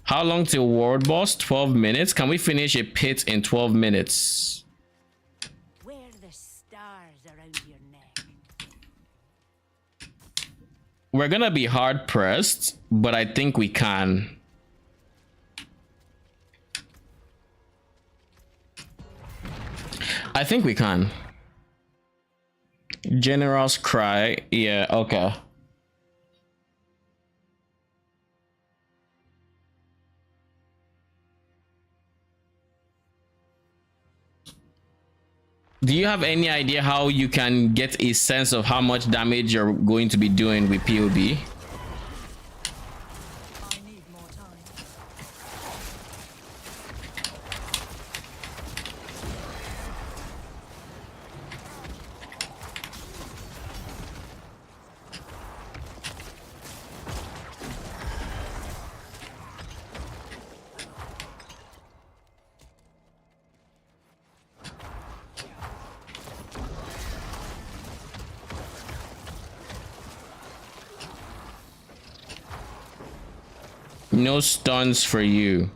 How long till world boss? 12 minutes. Can we finish a pit in 12 minutes? Wear the stars around your neck. We're gonna be hard pressed, but I think we can. I think we can. General's Cry. Yeah, okay. Do you have any idea how you can get a sense of how much damage you're going to be doing with POB? I need more time. No stuns for you.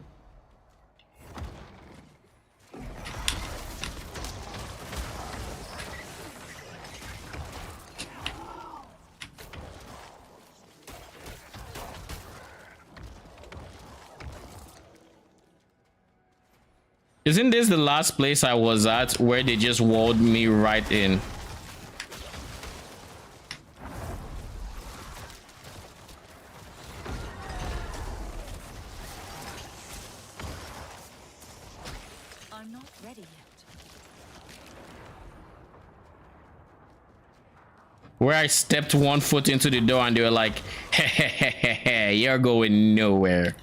Isn't this the last place I was at where they just walled me right in? I'm not ready yet. Where I stepped one foot into the door and they were like, hey, you're going nowhere.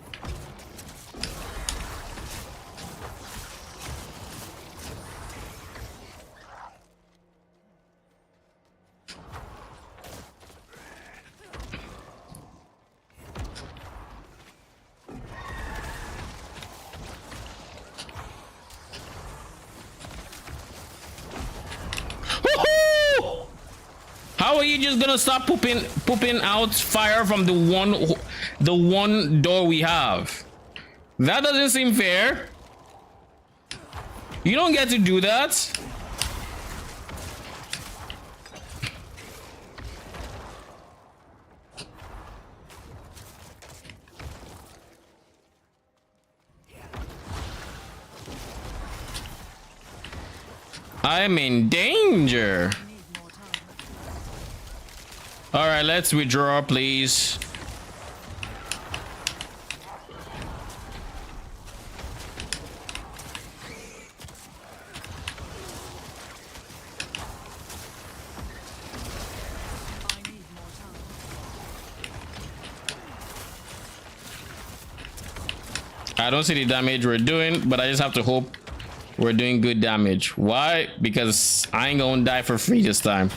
Woohoo! How are you just gonna stop pooping out fire from the one door we have? That doesn't seem fair. You don't get to do that. I'm in danger. All right, let's withdraw, please. I don't see the damage we're doing, but I just have to hope we're doing good damage. Why? Because I ain't gonna die for free this time.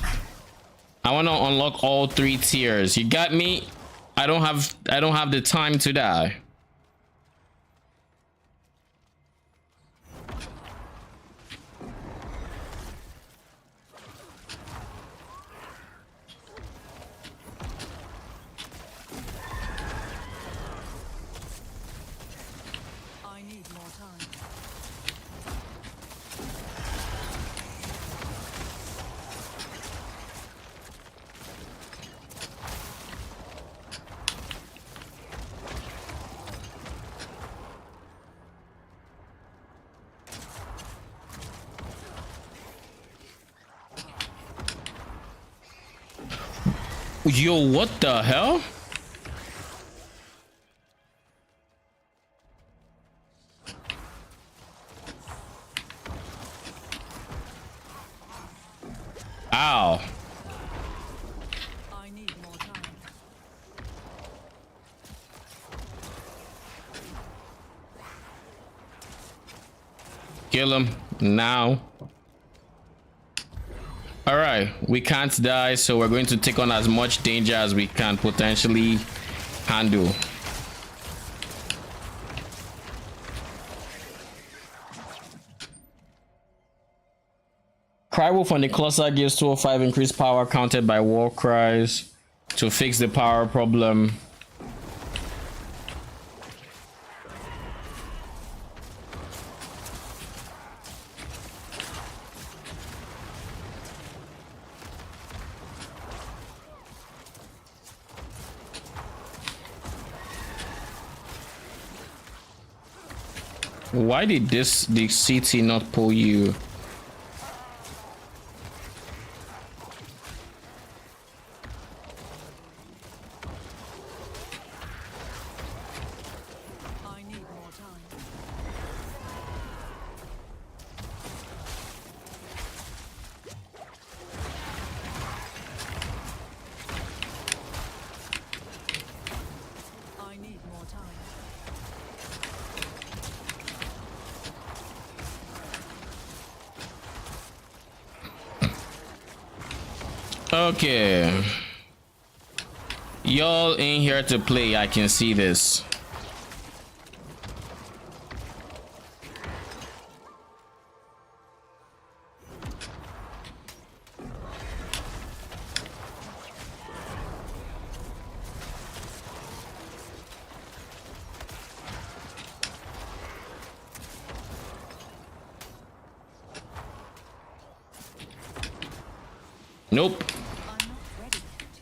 I want to unlock all 3 tiers. You got me? I don't have the time to die. I need more time. Yo, what the hell? Ow. I need more time. Kill him now. All right, we can't die, so we're going to take on as much danger as we can potentially handle. Crywolf on the cluster gives 205 increased power counted by war cries to fix the power problem. Why did the CT not pull you? I need more time. I need more time. Okay. Y'all in here to play, I can see this. Nope. I'm not ready yet.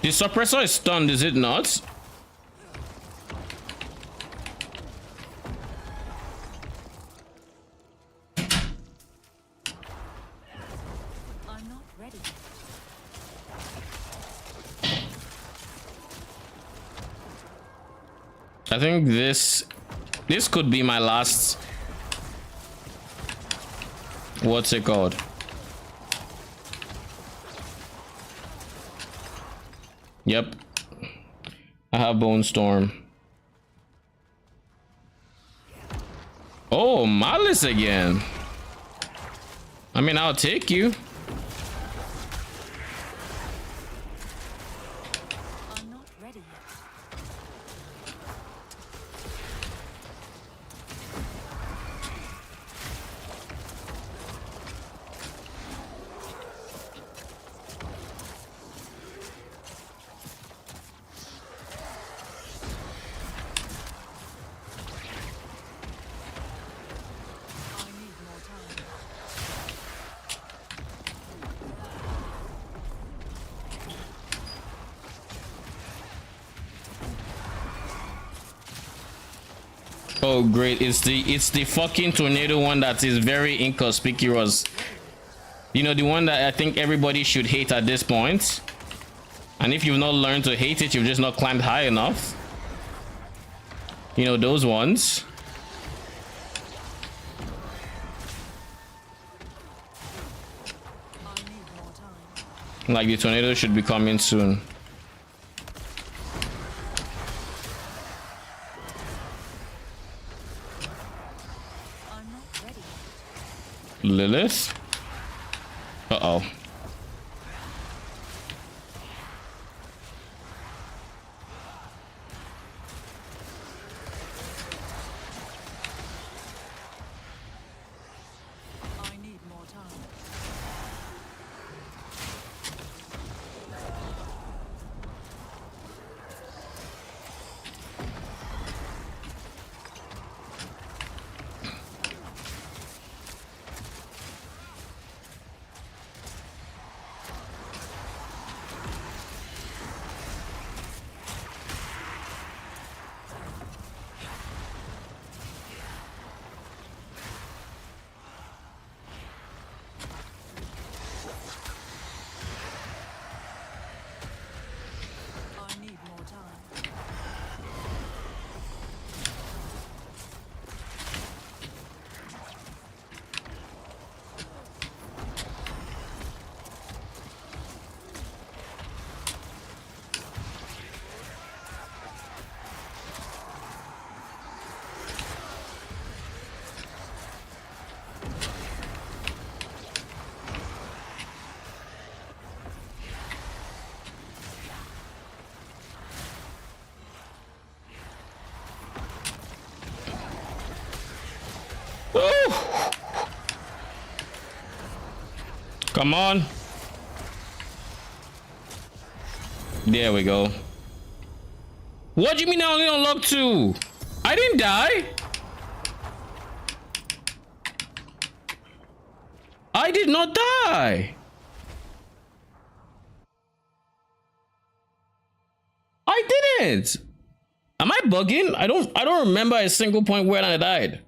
The suppressor is stunned, is it not? I think this could be my last, what's it called? Yep. I have Bone Storm. Oh, Malice again. I mean, I'll take you. I'm not ready yet. I need more time. Oh great, it's the fucking tornado one that is very inconspicuous. You know, the one that I think everybody should hate at this point. And if you've not learned to hate it, you've just not climbed high enough. You know, those ones. I need more time. Like the tornado should be coming soon. I'm not ready yet. Lilith? Uh-oh. I need more time. I need more time. Woo! Come on. There we go. What do you mean I only unlocked 2? I didn't die. I did not die. I didn't. Am I bugging? I don't remember a single point where I died.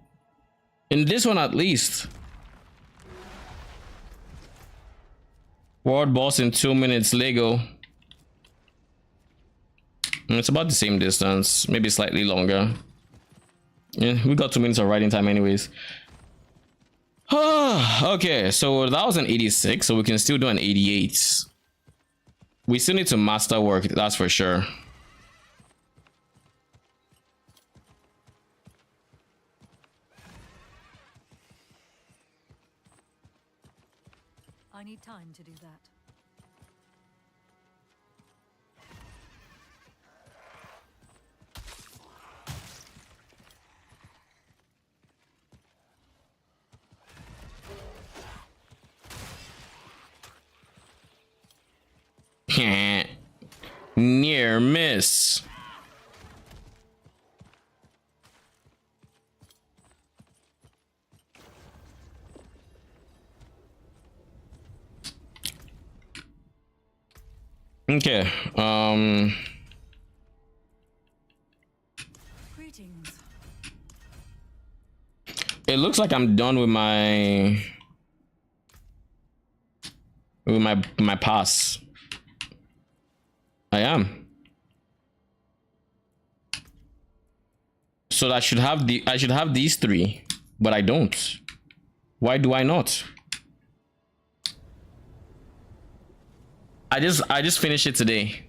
In this one at least. World boss in 2 minutes, Lego. It's about the same distance, maybe slightly longer. Yeah, we got 2 minutes of riding time anyways. Okay, so that was an 86, so we can still do an 88. We still need to master work, that's for sure. I need time to do that. Near miss. Okay. Greetings. It looks like I'm done with my pass. I am. So I should have these 3, but I don't. Why do I not? I just finished it today.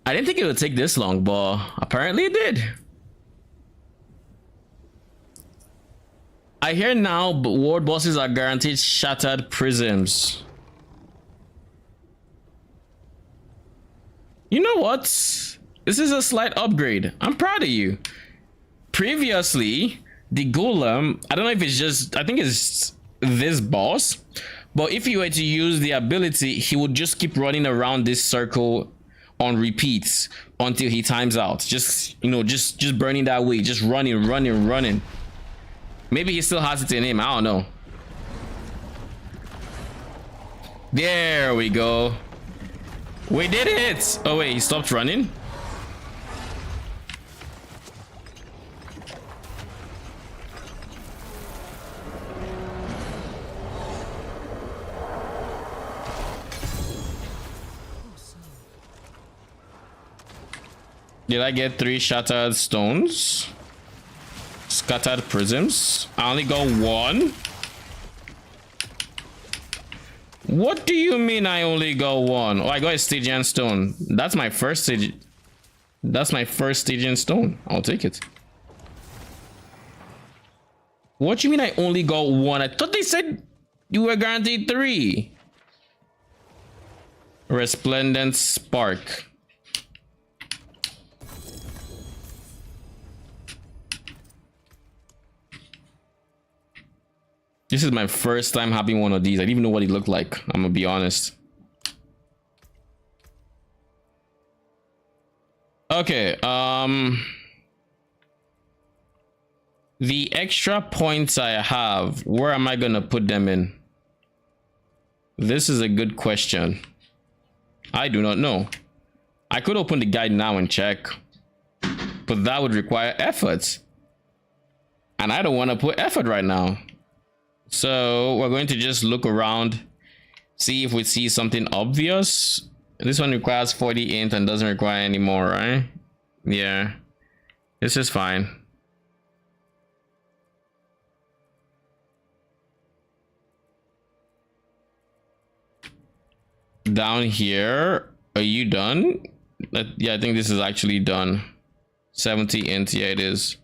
I didn't think it would take this long, but apparently it did. I hear now ward bosses are guaranteed shattered prisms. You know what? This is a slight upgrade. I'm proud of you. Previously, the golem, I don't know if it's just, I think it's this boss, but if you were to use the ability, he would just keep running around this circle on repeats until he times out. Just, you know, just burning that way, just running. Maybe he still has it in him, I don't know. There we go. We did it. Oh wait, he stopped running. Did I get 3 shattered stones? Scattered prisms? I only got 1. What do you mean I only got 1? Oh, I got a Stygian stone. That's my first Stygian. That's my first Stygian stone. I'll take it. What do you mean I only got 1? I thought they said you were guaranteed 3. Resplendent spark. This is my first time having one of these. I didn't even know what it looked like. I'm gonna be honest. Okay, the extra points I have, where am I gonna put them in? This is a good question. I do not know. I could open the guide now and check, but that would require effort. And I don't want to put effort right now. So we're going to just look around, see if we see something obvious. This one requires 40 int and doesn't require any more, right? Yeah, this is fine. Down here, are you done? Yeah, I think this is actually done. 70 int, yeah, it is.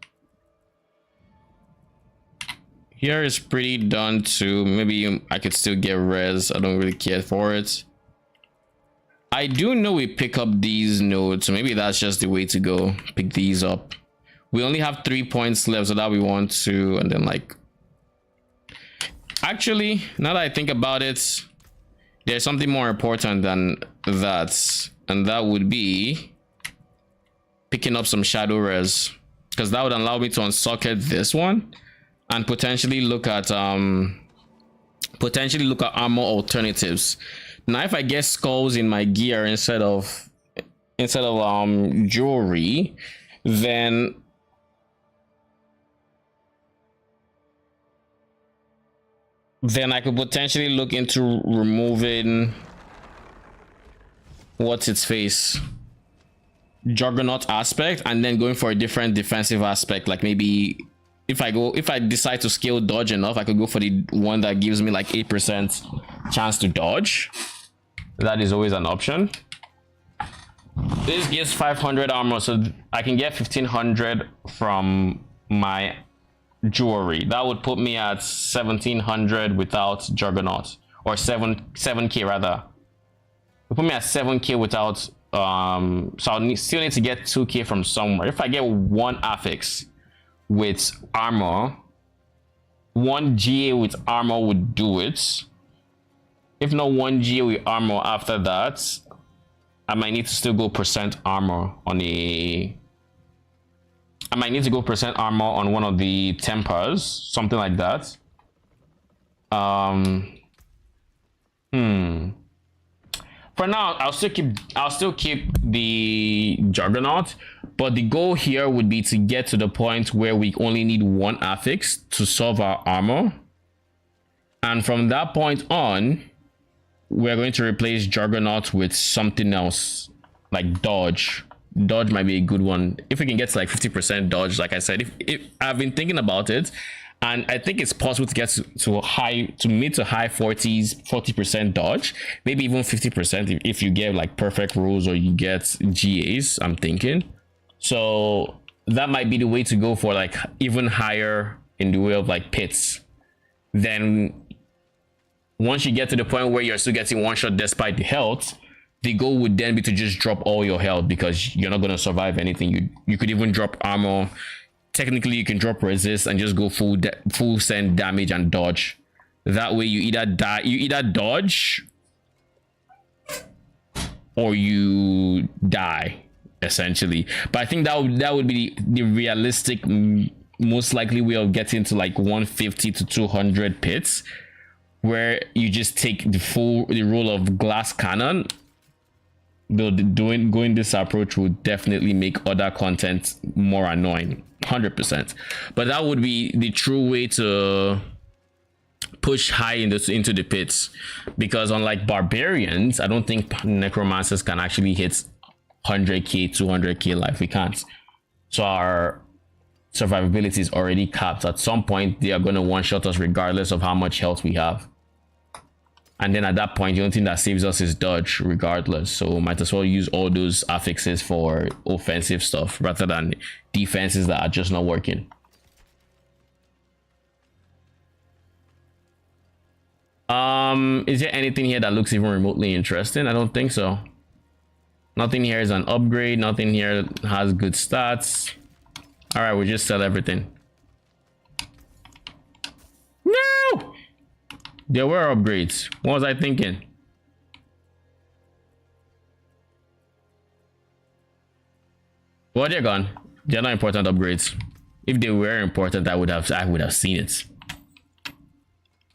Here is pretty done too. Maybe I could still get res. I don't really care for it. I do know we pick up these nodes, so maybe that's just the way to go. Pick these up. We only have 3 points left, so that we want to, and then like, actually, now that I think about it, there's something more important than that, and that would be picking up some shadow res, because that would allow me to unsocket this one and potentially look at armor alternatives. Now if I get skulls in my gear instead of jewelry, then I could potentially look into removing what's its face, Juggernaut aspect, and then going for a different defensive aspect. Like maybe if I decide to scale dodge enough, I could go for the one that gives me like 8% chance to dodge. That is always an option. This gives 500 armor, so I can get 1500 from my jewelry. That would put me at 1700 without Juggernaut, or 7k rather. It put me at 7k without so I still need to get 2k from somewhere. If I get 1 affix with armor, 1 GA with armor would do it. If not 1 GA with armor after that, I might need to still go percent armor on a, I might need to go percent armor on one of the tempers, something like that. For now, I'll still keep the Juggernaut, but the goal here would be to get to the point where we only need 1 affix to solve our armor, and from that point on, we're going to replace Juggernaut with something else like dodge dodge might be a good one. If we can get to like 50% dodge, like I said, if I've been thinking about it, and I think it's possible to get to mid to high 40% dodge, maybe even 50% if you get like perfect rolls or you get GAs, I'm thinking. So that might be the way to go for like even higher in the way of like pits. Then once you get to the point where you're still getting one shot despite the health, the goal would then be to just drop all your health, because you're not going to survive anything. You could even drop armor. Technically you can drop resist and just go full send damage and dodge. That way you either dodge or you die, essentially. But I think that would be the realistic, most likely way of getting to like 150 to 200 pits, where you just take the role of glass cannon. Though going this approach would definitely make other content more annoying, 100%. But that would be the true way to push high into the pits, because unlike barbarians, I don't think necromancers can actually hit 100k 200k life. We can't. So our survivability is already capped. At some point they are going to one-shot us regardless of how much health we have. And then at that point, the only thing that saves us is dodge regardless. So might as well use all those affixes for offensive stuff rather than defenses that are just not working. Is there anything here that looks even remotely interesting? I don't think so. Nothing here is an upgrade. Nothing here has good stats. All right, we'll just sell everything. No! There were upgrades. What was I thinking? Well, they're gone. They're not important upgrades. If they were important, I would have seen it.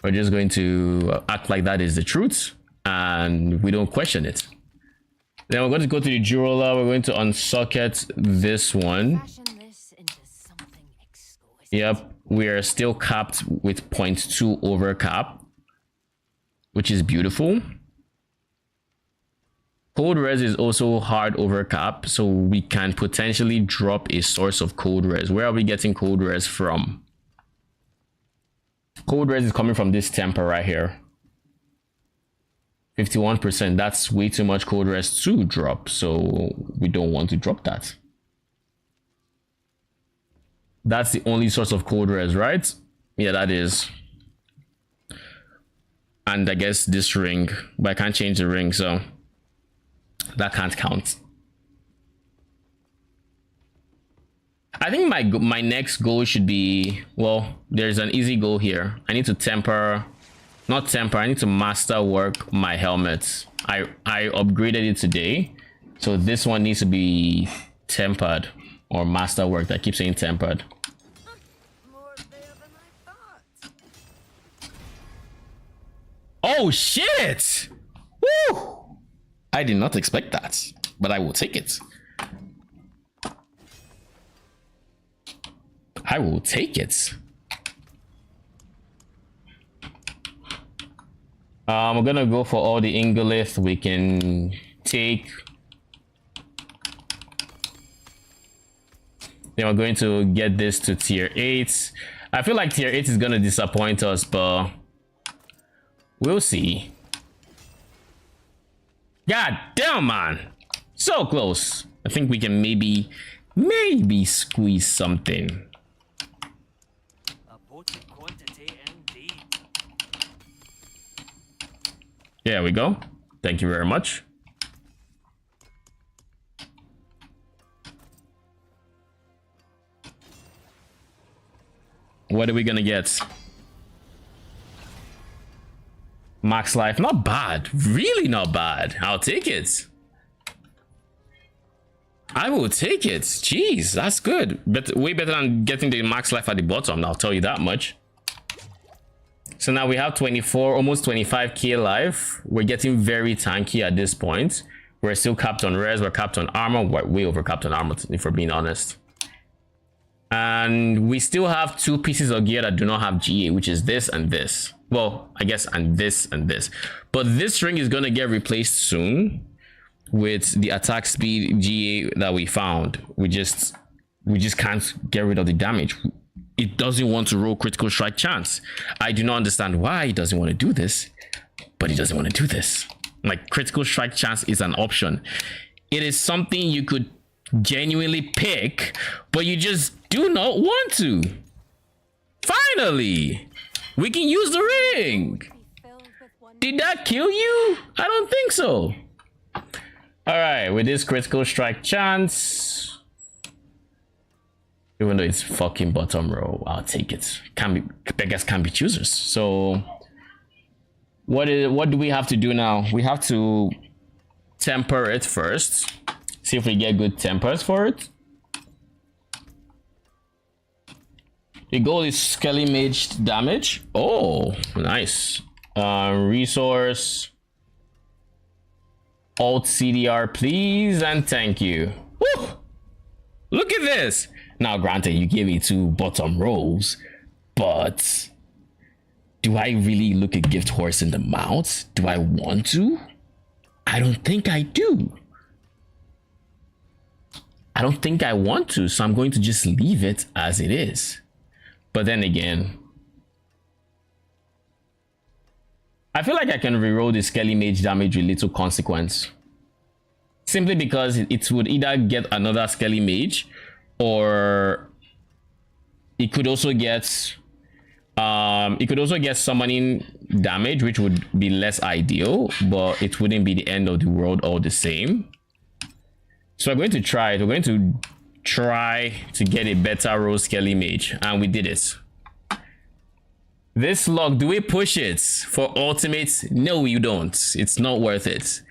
We're just going to act like that is the truth, and we don't question it. Then we're going to go to the jeweler. We're going to unsocket this one. Yep, we are still capped with 0.2 over cap, which is beautiful. Cold res is also hard over cap, so we can potentially drop a source of cold res. Where are we getting cold res from? Cold res is coming from this temper right here. 51%. That's way too much cold res to drop, so we don't want to drop that. That's the only source of cold res, right? Yeah, that is. And I guess this ring, but I can't change the ring, so that can't count. I think my next goal should be, well, there's an easy goal here. I need to I need to master work my helmets. I upgraded it today, so this one needs to be tempered or master work. I keep saying tempered. More there than I thought. Oh shit! Woo! I did not expect that, but I will take it. I will take it. We're gonna go for all the Ingolith we can take. Then we're going to get this to tier 8. I feel like tier 8 is gonna disappoint us, but we'll see. God damn, man. So close. I think we can maybe squeeze something. A potent quantity indeed. There we go. Thank you very much. What are we gonna get? Max life, not bad, really not bad. I'll take it. I will take it. Jeez, that's good. But way better than getting the max life at the bottom, I'll tell you that much. So now we have 24, almost 25k life. We're getting very tanky at this point. We're still capped on res, we're capped on armor, we're way over capped on armor, if we're being honest. And we still have 2 pieces of gear that do not have GA, which is this and this. Well, I guess, and this and this. But this ring is gonna get replaced soon. with the attack speed GA that we found. We just can't get rid of the damage. It doesn't want to roll critical strike chance. I do not understand why it doesn't want to do this, but it doesn't want to do this. Like, critical strike chance is an option. It is something you could genuinely pick, but you just do not want to. Finally, we can use the ring. Did that kill you? I don't think so. All right, with this critical strike chance, even though it's fucking bottom row, I'll take it. Beggars can't be choosers. So what do we have to do now? We have to temper it first. See if we get good tempers for it. The goal is Skelly Mage damage. Oh, nice. Resource. Alt CDR, please, and thank you. Woo! Look at this. Now, granted, you gave me 2 bottom rows, but do I really look at Gift Horse in the mouth? Do I want to? I don't think I do. I don't think I want to, so I'm going to just leave it as it is. But then again, I feel like I can reroll the Skelly Mage damage with little consequence. Simply because it would either get another Skelly Mage, or it could also get summoning damage, which would be less ideal, but it wouldn't be the end of the world all the same. So we're going to try it. We're going to try to get a better roll Skelly Mage, and we did it. This luck, do we push it for ultimates? No, you don't. It's not worth it.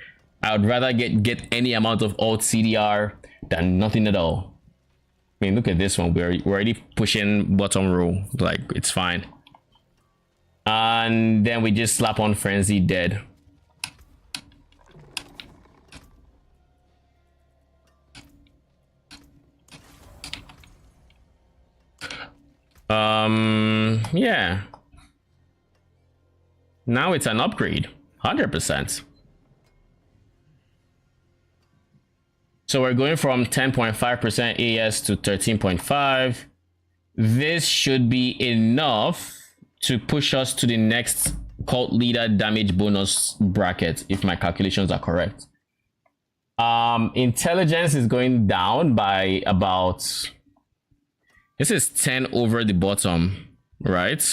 I would rather get any amount of alt CDR than nothing at all. I mean, look at this one. We're already pushing bottom row. Like, it's fine. And then we just slap on Frenzy dead. Yeah. Now it's an upgrade, 100%. So we're going from 10.5% AS to 13.5. This should be enough to push us to the next cult leader damage bonus bracket, if my calculations are correct. Intelligence is going down by about, this is 10 over the bottom, right?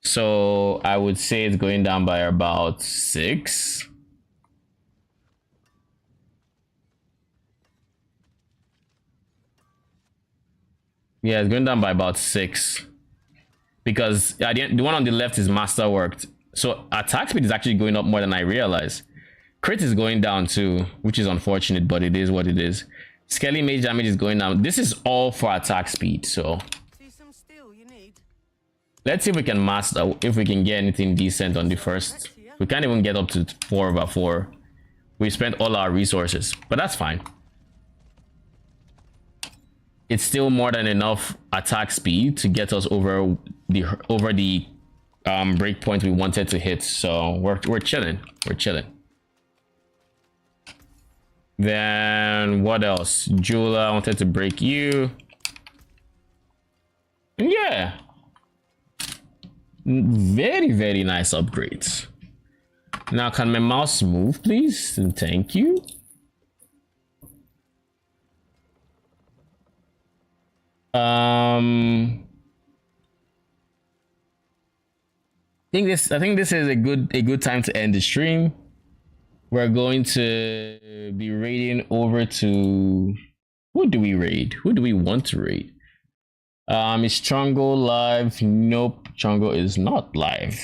So I would say it's going down by about 6. Yeah, it's going down by about 6. Because the one on the left is masterworked. So attack speed is actually going up more than I realized. Crit is going down too, which is unfortunate, but it is what it is. Skelly Mage damage is going down. This is all for attack speed, so let's see if we can master, if we can get anything decent on the first. We can't even get up to 4/4. We spent all our resources, but that's fine. It's still more than enough attack speed to get us over the breakpoint we wanted to hit. So we're chilling. We're chilling. Then what else? Jula, I wanted to break you. Yeah. Very, very nice upgrades. Now, can my mouse move, please? And thank you. I think this is a good time to end the stream. We're going to be raiding over to, who do we raid? Who do we want to raid? Is Chongo live? Nope, Chongo is not live.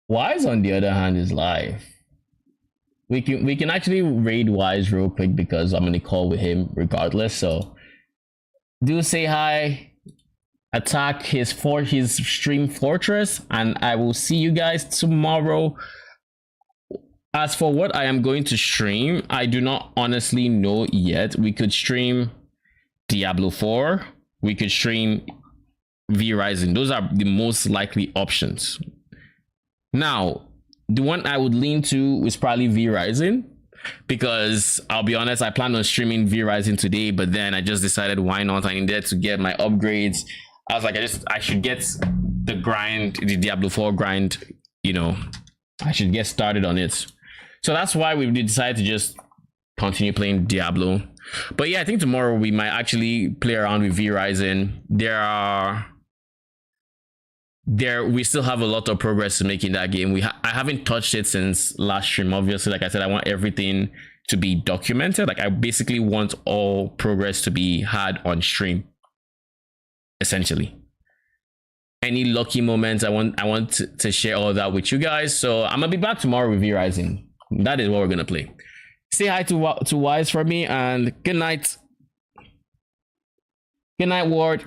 Wise, on the other hand, is live. We can actually raid Wise real quick because I'm gonna call with him regardless. So do say hi, attack his stream fortress, and I will see you guys tomorrow. As for what I am going to stream, I do not honestly know yet. We could stream Diablo 4, we could stream V Rising. Those are the most likely options. Now, the one I would lean to is probably V Rising, because I'll be honest, I planned on streaming V Rising today, but then I just decided why not? I needed to get my upgrades. I was like, I should get the grind, the Diablo 4 grind, you know, I should get started on it. So that's why we decided to just continue playing Diablo. But yeah, I think tomorrow we might actually play around with V Rising. We still have a lot of progress to make in that game. I haven't touched it since last stream. Obviously, like I said, I want everything to be documented. Like I basically want all progress to be had on stream, essentially. Any lucky moments, I want to share all that with you guys. So I'm gonna be back tomorrow with V Rising. That is what we're gonna play. Say hi to Wise for me, and good night. Good night, Ward.